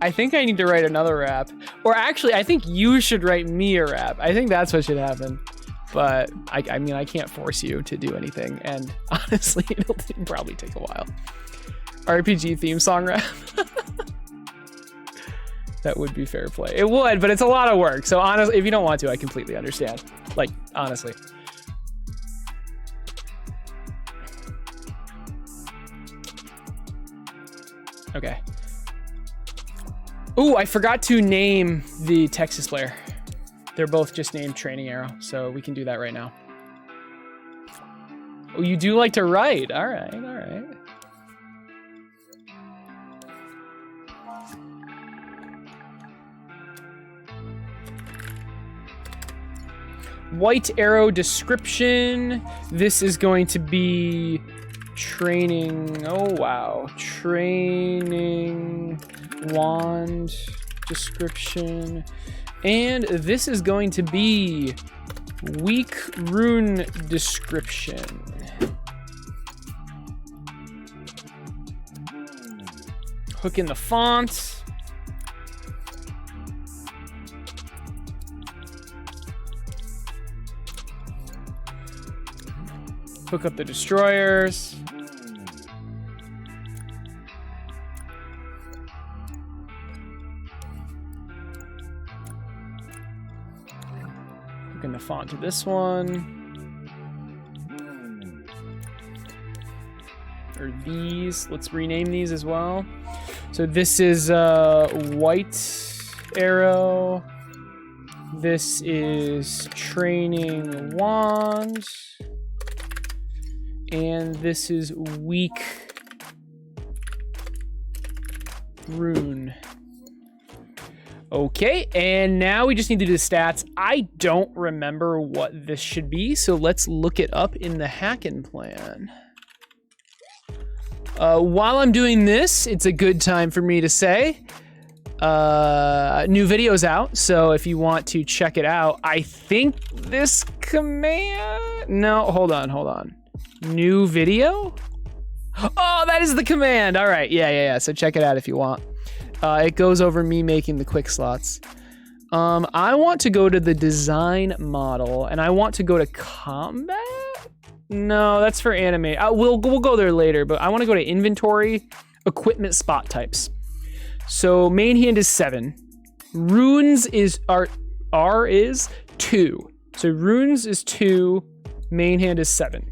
I think I need to write another rap. Or actually, I think you should write me a rap. I think that's what should happen. But I mean, I can't force you to do anything, and honestly, it'll probably take a while. RPG theme song rap. That would be fair play. It would, but it's a lot of work. So honestly, if you don't want to, I completely understand. Like, honestly. Okay. Ooh, I forgot to name the Texas player. They're both just named Training Arrow, so we can do that right now. Oh, you do like to write. All right, all right. White arrow description. This is going to be training. Oh, wow. Training wand description. And this is going to be weak rune description. Hook in the font. Hook up the destroyers. Hook in the font to this one. Or these. Let's rename these as well. So this is white arrow. This is training wand. And this is weak rune. Okay, and now we just need to do the stats. I don't remember what this should be, so let's look it up in the Hackin' plan. While I'm doing this, it's a good time for me to say, new video's out, so if you want to check it out, I think this command... No, hold on. New video? Oh, that is the command. All right. Yeah. So check it out if you want. It goes over me making the quick slots. I want to go to the design model, and I want to go to combat. No, that's for anime. We'll go there later, but I want to go to inventory, equipment, spot types. So main hand is 7. Runes R is 2. So runes is 2. Main hand is 7.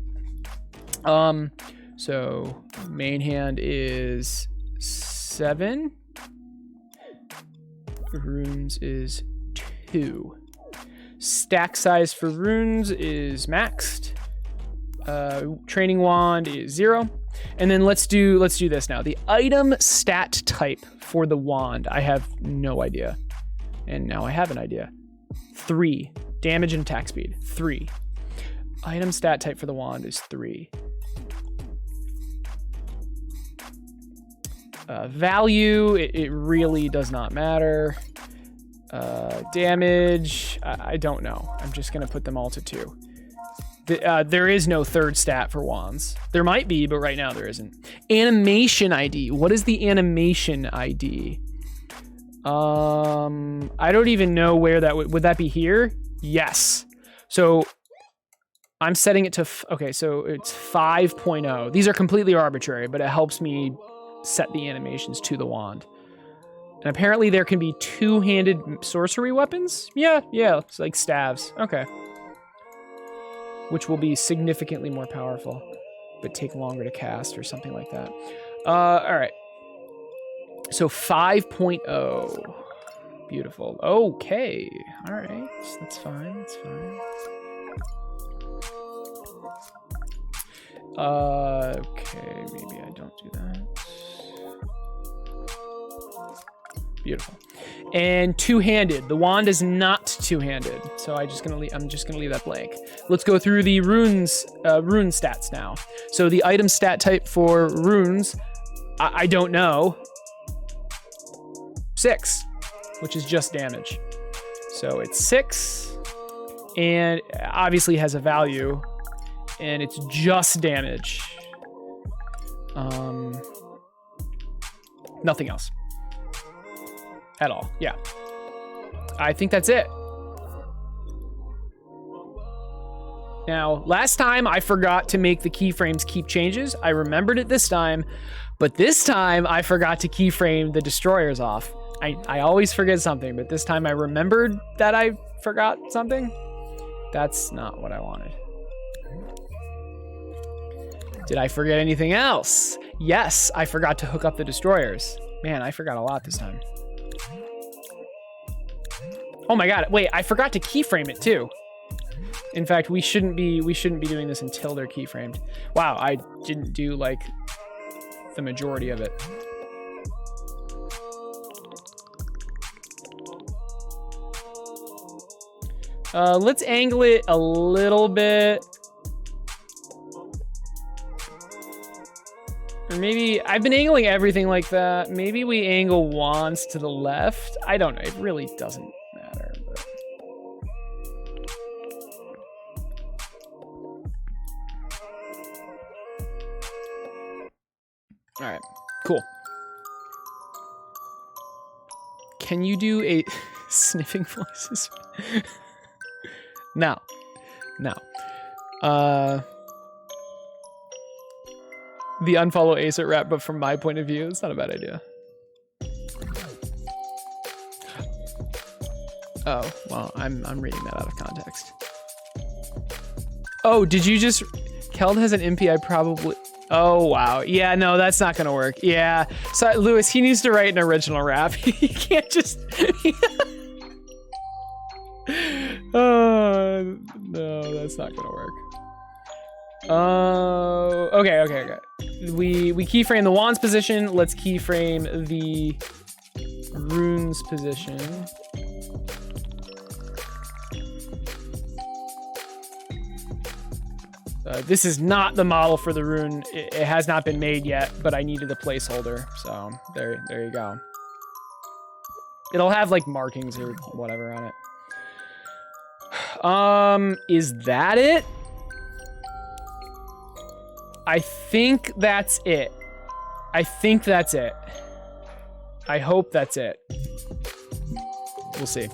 So main hand is 7. Runes is 2. Stack size for runes is maxed. Training wand is 0. And then let's do this now. The item stat type for the wand, I have no idea. And now I have an idea. 3. Damage and attack speed, 3. Item stat type for the wand is 3. Value, it really does not matter. Damage, I don't know. I'm just going to put them all to 2. There is no third stat for wands. There might be, but right now there isn't. Animation ID. What is the animation ID? I don't even know where that would that be here? Yes. So I'm setting it to, okay, so it's 5.0. These are completely arbitrary, but it helps me set the animations to the wand. And apparently there can be 2-handed sorcery weapons? Yeah, it's like staves. Okay. Which will be significantly more powerful, but take longer to cast or something like that. All right. So 5.0. Beautiful. Okay. All right. That's fine. That's fine. Okay. Maybe I don't do that. Beautiful. And 2-handed. The wand is not 2-handed, so I'm just gonna leave that blank. Let's go through the runes, rune stats now. So the item stat type for runes, I don't know. 6, which is just damage. So it's 6, and obviously has a value, and it's just damage. Nothing else. At all, yeah. I think that's it. Now, last time I forgot to make the keyframes keep changes. I remembered it this time, but this time I forgot to keyframe the destroyers off. I always forget something, but this time I remembered that I forgot something. That's not what I wanted. Did I forget anything else? Yes, I forgot to hook up the destroyers. Man, I forgot a lot this time. Oh my god, wait, I forgot to keyframe it too. In fact, we shouldn't be doing this until they're keyframed. Wow, I didn't do like the majority of it. Let's angle it a little bit. Or maybe, I've been angling everything like that. Maybe we angle wands to the left. I don't know, it really doesn't matter. But... All right, cool. Can you do a sniffing voices? No. The unfollow Ace at rap, but from my point of view, it's not a bad idea. Oh, well, I'm reading that out of context. Oh, did you just... Keld has an NPI probably... Oh, wow. Yeah, no, that's not gonna work. Yeah. So, Lewis, he needs to write an original rap. He can't just... No, that's not gonna work. Okay. We keyframe the wand's position. Let's keyframe the rune's position. This is not the model for the rune. It has not been made yet, but I needed a placeholder. So there you go. It'll have like markings or whatever on it. Is that it? I think that's it. I hope that's it. We'll see.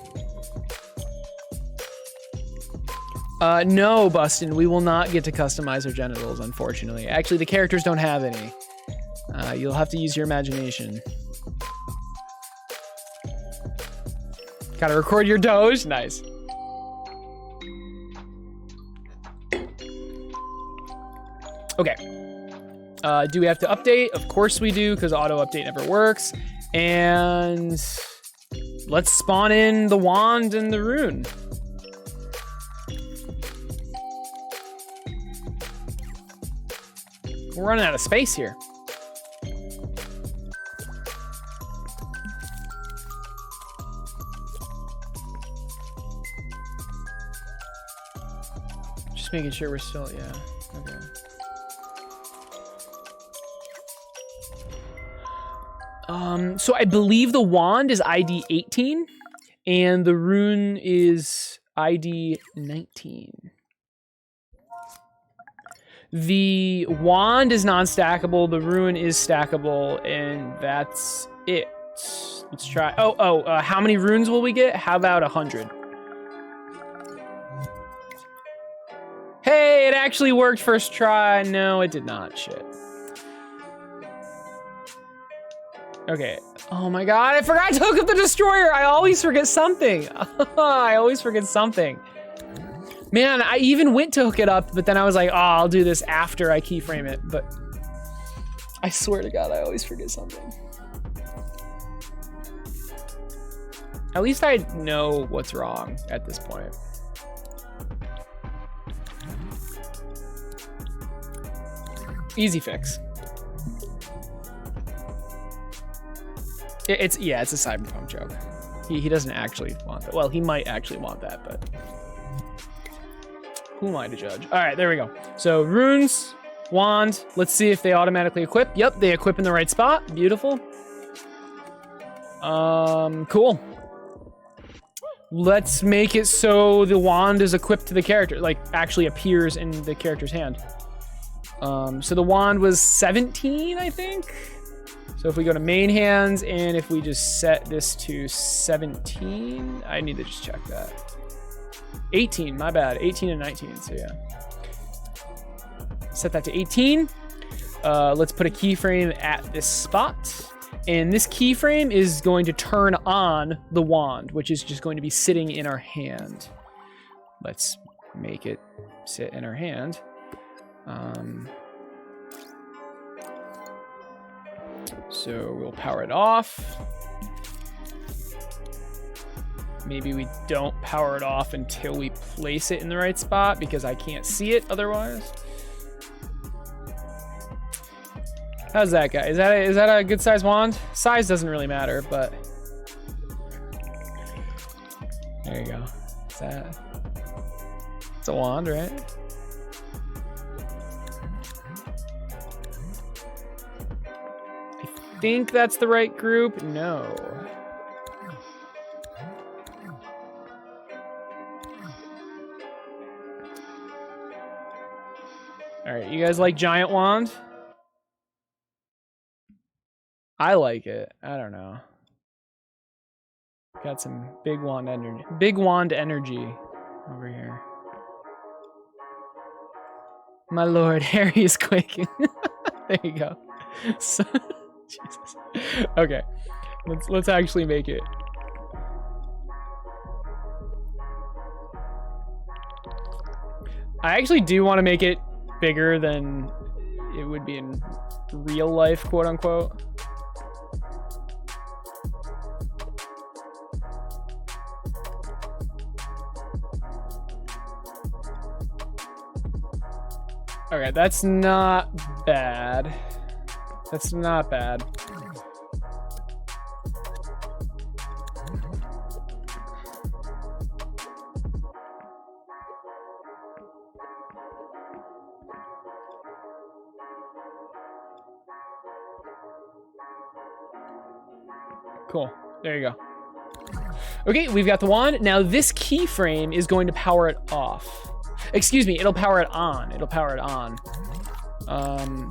No, Bustin, we will not get to customize our genitals, unfortunately. Actually, the characters don't have any. You'll have to use your imagination. Gotta record your Doge? Nice. Okay. Do we have to update? Of course we do, because auto update never works. And let's spawn in the wand and the rune. We're running out of space here. making sure we're still, yeah. Okay. So I believe the wand is ID 18 and the rune is ID 19. The wand is non-stackable, the rune is stackable, and that's it. Let's try. How many runes will we get? How about 100? Hey, it actually worked first try. No, it did not. Shit. Okay. Oh my god, I forgot to hook up the destroyer. I always forget something. I always forget something. Man, I even went to hook it up, but then I was like, oh, I'll do this after I keyframe it. But I swear to God, I always forget something. At least I know what's wrong at this point. Easy fix. It's a Cyberpunk joke. He doesn't actually want that. Well, he might actually want that, but who am I to judge? All right, there we go. So runes, wand. Let's see if they automatically equip. Yep, they equip in the right spot. Beautiful. Cool. Let's make it so the wand is equipped to the character, like actually appears in the character's hand. So the wand was 17, I think. So if we go to main hands and if we just set this to 17, I need to just check that. 18, my bad, 18 and 19, so yeah. Set that to 18. Let's put a keyframe at this spot. And this keyframe is going to turn on the wand, which is just going to be sitting in our hand. Let's make it sit in our hand. So we'll power it off. Maybe we don't power it off until we place it in the right spot because I can't see it otherwise. How's that, guy? Is that a good size wand? Size doesn't really matter, but there you go. It's a wand, right? I think that's the right group. No. All right, you guys like giant wand? I like it. I don't know. Got some big wand energy. Big wand energy over here. My lord, Harry is quaking. There you go. So, Jesus. Okay, let's actually make it. I actually do want to make it bigger than it would be in real life, quote unquote. Okay, that's not bad. That's not bad. Cool. There you go. Okay, we've got the wand. Now this keyframe is going to power it off. Excuse me, it'll power it on. It'll power it on.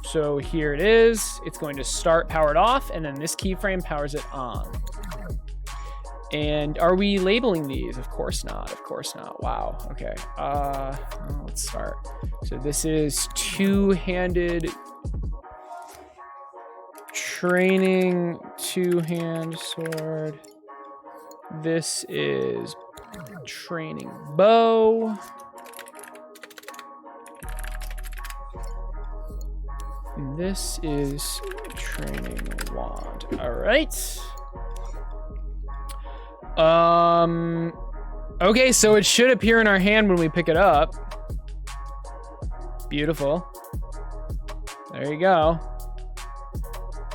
So here it is. It's going to start powered off, and then this keyframe powers it on. And are we labeling these? Of course not. Of course not. Wow. Okay. Let's start. So this is two-handed training, two-hand sword. This is training bow. And this is training wand. All right. Okay, so it should appear in our hand when we pick it up. Beautiful. There you go.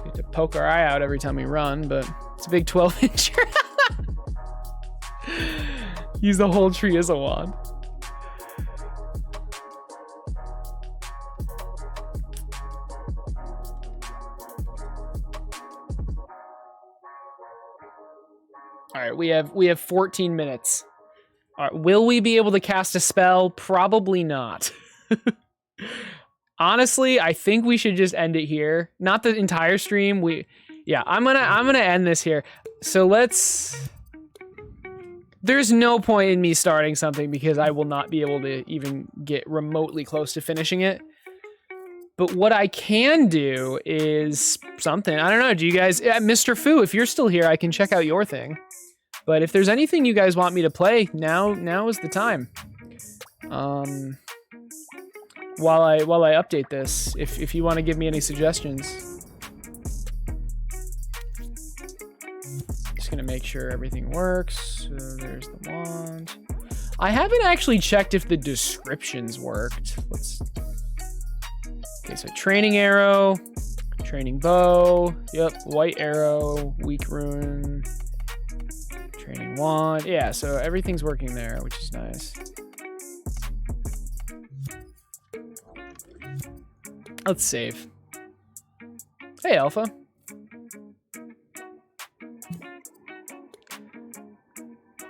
We have to poke our eye out every time we run, but it's a big 12-incher. Use the whole tree as a wand. We have 14 minutes. All right, will we be able to cast a spell? Probably not. Honestly, I think we should just end it here. Not the entire stream. I'm gonna end this here. So there's no point in me starting something because I will not be able to even get remotely close to finishing it. But what I can do is something. I don't know. Do you guys, Mr. Fu, if you're still here, I can check out your thing. But if there's anything you guys want me to play, now is the time. While I update this, if you want to give me any suggestions. Just gonna make sure everything works. So there's the wand. I haven't actually checked if the descriptions worked. Okay, so training arrow, training bow, yep, white arrow, weak rune, training wand. Yeah, so everything's working there, which is nice. Let's save. Hey, Alpha.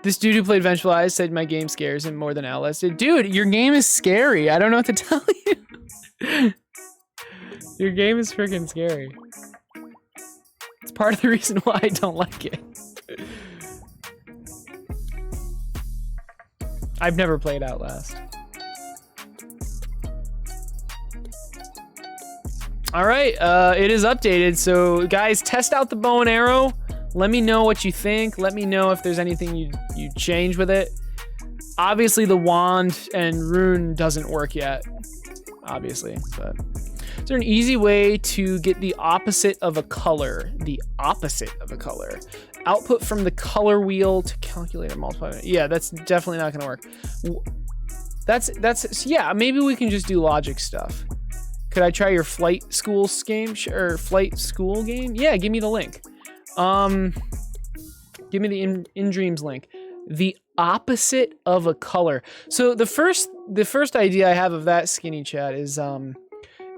This dude who played Vengeful Eyes said my game scares him more than Outlast did. Dude, your game is scary. I don't know what to tell you. Your game is freaking scary. It's part of the reason why I don't like it. I've never played Outlast. All right, it is updated. So guys, test out the bow and arrow. Let me know what you think. Let me know if there's anything you change with it. Obviously the wand and rune doesn't work yet, obviously, but is there an easy way to get the opposite of a color? The opposite of a color. Output from the color wheel to calculate and multiply. Yeah, that's definitely not gonna work. Yeah, maybe we can just do logic stuff. Could I try your flight school game or flight school game? Yeah, give me the link. Give me the in Dreams link. The opposite of a color. So the first idea I have of that, Skinny Chat, is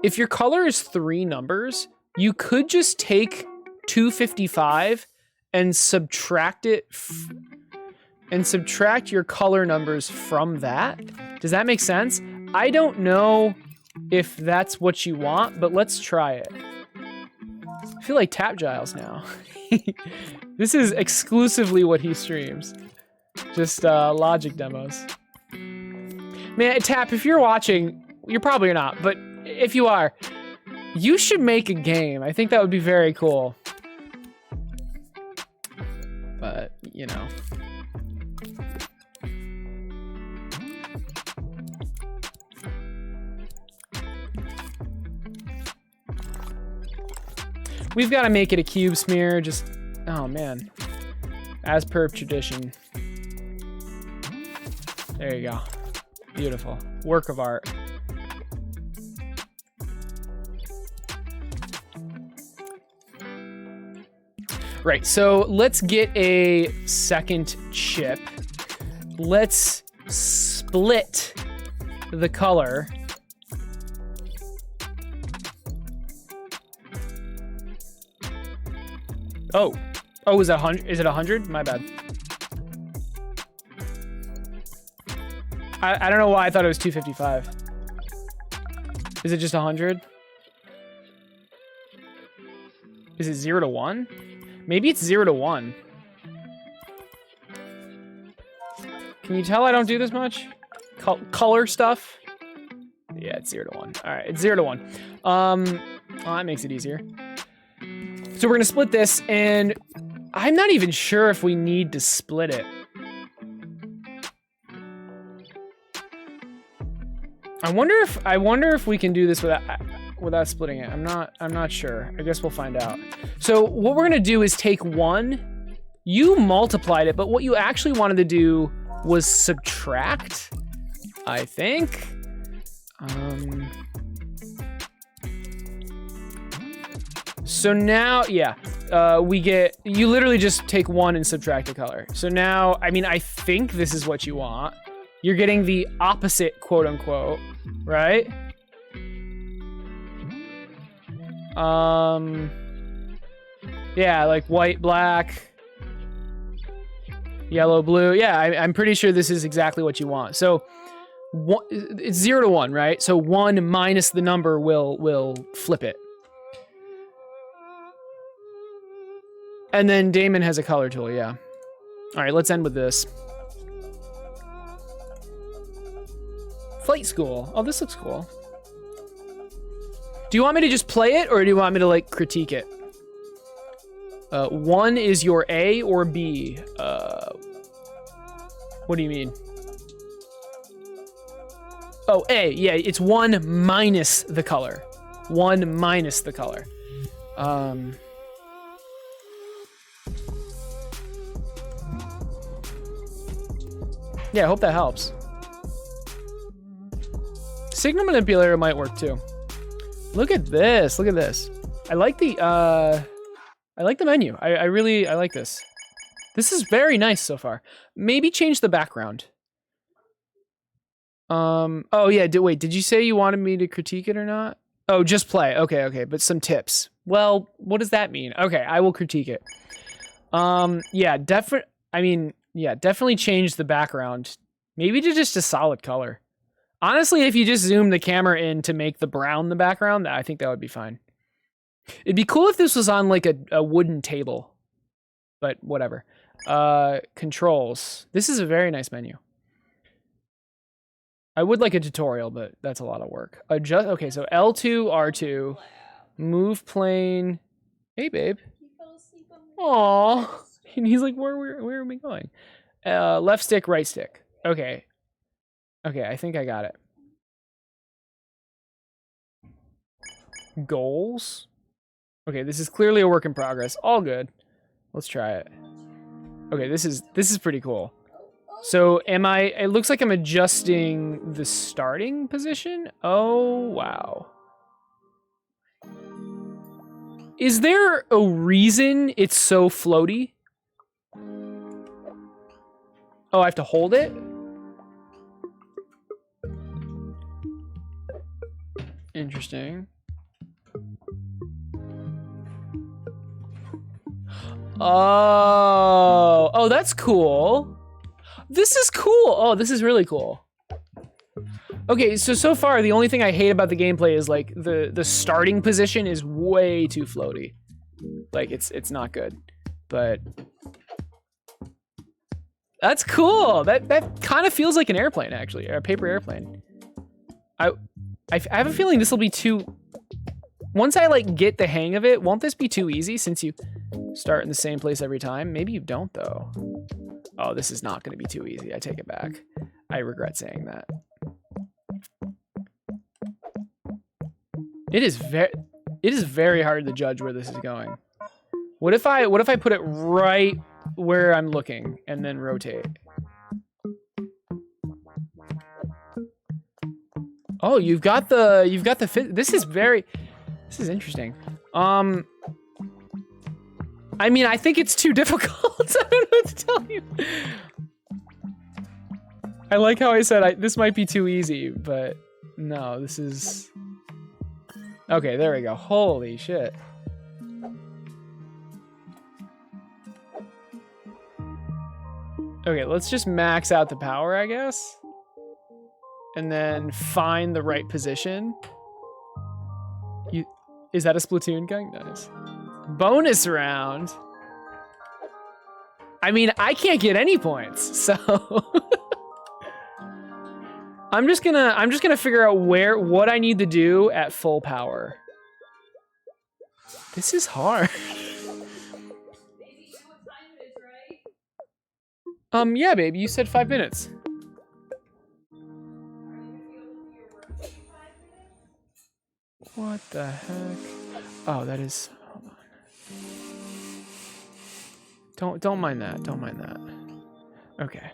if your color is 3 numbers, you could just take 255 and subtract it and subtract your color numbers from that. Does that make sense? I don't know if that's what you want, but let's try it. I feel like Tap Giles now. This is exclusively what he streams. Just logic demos. Man, Tap, if you're watching, you're probably not, but if you are, you should make a game. I think that would be very cool. But, you know. We've got to make it a cube smear, just, oh man. As per tradition. There you go. Beautiful. Work of art. Right, so let's get a second chip. Let's split the color. Oh, is it 100? Is it 100? My bad. I don't know why I thought it was 255. Is it just 100? Is it 0 to 1? Maybe it's 0 to 1. Can you tell I don't do this much? Color stuff? Yeah, it's 0 to 1. All right, it's 0 to 1. Well, that makes it easier. So we're gonna split this, and I'm not even sure if we need to split it. I wonder if we can do this without splitting it. I'm not sure. I guess we'll find out. So what we're gonna do is take 1. You multiplied it, but what you actually wanted to do was subtract, I think. So now, yeah, you literally just take 1 and subtract the color. So now, I mean, I think this is what you want. You're getting the opposite, quote unquote, right? Yeah, like white, black. Yellow, blue. Yeah, I'm pretty sure this is exactly what you want. So it's 0 to 1, right? So 1 minus the number will flip it. And then Damon has a color tool, yeah. All right, let's end with this. Flight school. Oh, this looks cool. Do you want me to just play it, or do you want me to, like, critique it? 1 is your A or B? What do you mean? Oh, A. Yeah, it's 1 minus the color. 1 minus the color. Yeah, I hope that helps. Signal manipulator might work too. Look at this. Look at this. I like the menu. I really like this. This is very nice so far. Maybe change the background. Oh yeah, wait, did you say you wanted me to critique it or not? Oh, just play. Okay, but some tips. Well, what does that mean? Okay, I will critique it. Yeah, definitely change the background. Maybe to just a solid color. Honestly, if you just zoom the camera in to make the brown the background, I think that would be fine. It'd be cool if this was on like a wooden table, but whatever. Controls. This is a very nice menu. I would like a tutorial, but that's a lot of work. Adjust. Okay, so L2, R2, move plane. Hey, babe. Aww. And he's like, where are we going? Left stick, right stick. Okay. Okay, I think I got it. Goals. Okay, this is clearly a work in progress. All good. Let's try it. Okay, this is pretty cool. So it looks like I'm adjusting the starting position. Oh, wow. Is there a reason it's so floaty? Oh, I have to hold it? Interesting. Oh, that's cool. This is cool. Oh, this is really cool. Okay, so far the only thing I hate about the gameplay is like the starting position is way too floaty. Like it's not good. But that's cool. That kind of feels like an airplane actually, or a paper airplane. I have a feeling this will be too. Once I like get the hang of it, won't this be too easy since you start in the same place every time? Maybe you don't though. Oh, this is not going to be too easy. I take it back. I regret saying that. It is very hard to judge where this is going. What if I put it right where I'm looking and then rotate? Oh, you've got the fit. This is interesting. I mean, I think it's too difficult. I don't know what to tell you. I like how I said this might be too easy, but no, this is... Okay, there we go. Holy shit. Okay, let's just max out the power, I guess. And then find the right position. Is that a Splatoon gun? Nice. Bonus round. I mean, I can't get any points, so I'm just gonna figure out what I need to do at full power. This is hard. Yeah, baby, you said 5 minutes. What the heck? Oh, that is. Hold on. Don't mind that. Don't mind that. Okay.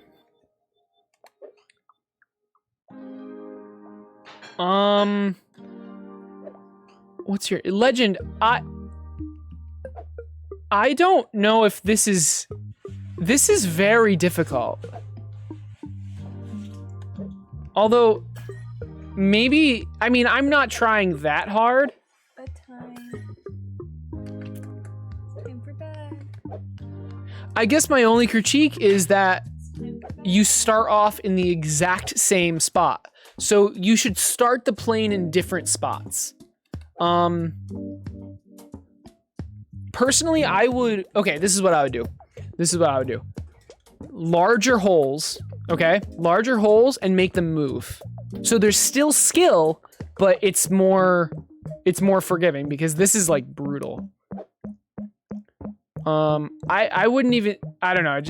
What's your legend? I don't know if this is very difficult. Although maybe, I mean, I'm not trying that hard. Time for bed. I guess my only critique is that you start off in the exact same spot. So you should start the plane in different spots. Personally, I would, okay, this is what I would do. Larger holes, okay? Larger holes and make them move. So there's still skill, but it's more forgiving because this is like brutal. I wouldn't even, I don't know.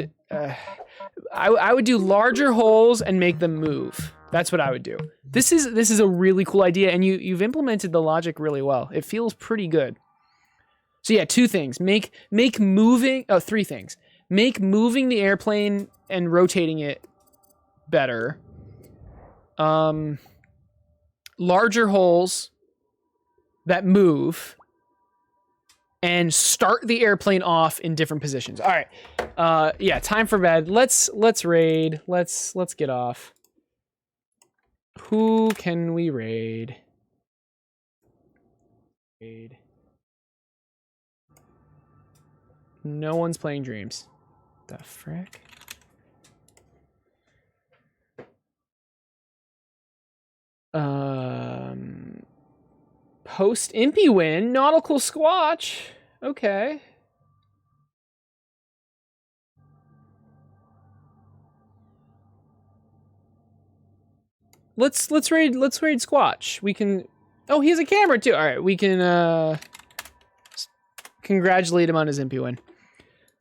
I would do larger holes and make them move. That's what I would do. This is a really cool idea, and you've implemented the logic really well. It feels pretty good. So yeah, two things. Three things. Make moving the airplane and rotating it better. Larger holes that move. And start the airplane off in different positions. All right. Yeah, time for bed. Let's raid. Let's get off. Who can we raid? No one's playing Dreams. The frick? Post Impy win, Nautical Squatch. Okay. Let's raid Squatch. We can. Oh, he has a camera too. All right, we can congratulate him on his Impy win.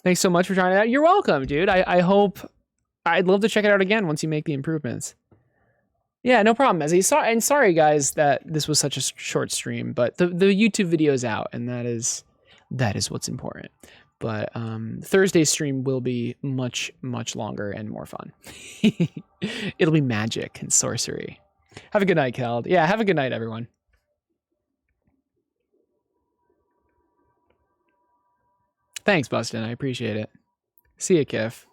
Thanks so much for trying it out. You're welcome, dude. I hope. I'd love to check it out again once you make the improvements. Yeah, no problem, Ezzy. And sorry, guys, that this was such a short stream, but the YouTube video is out, and that is what's important. But Thursday's stream will be much, much longer and more fun. It'll be magic and sorcery. Have a good night, Keld. Yeah, have a good night, everyone. Thanks, Bustin. I appreciate it. See ya, Kif.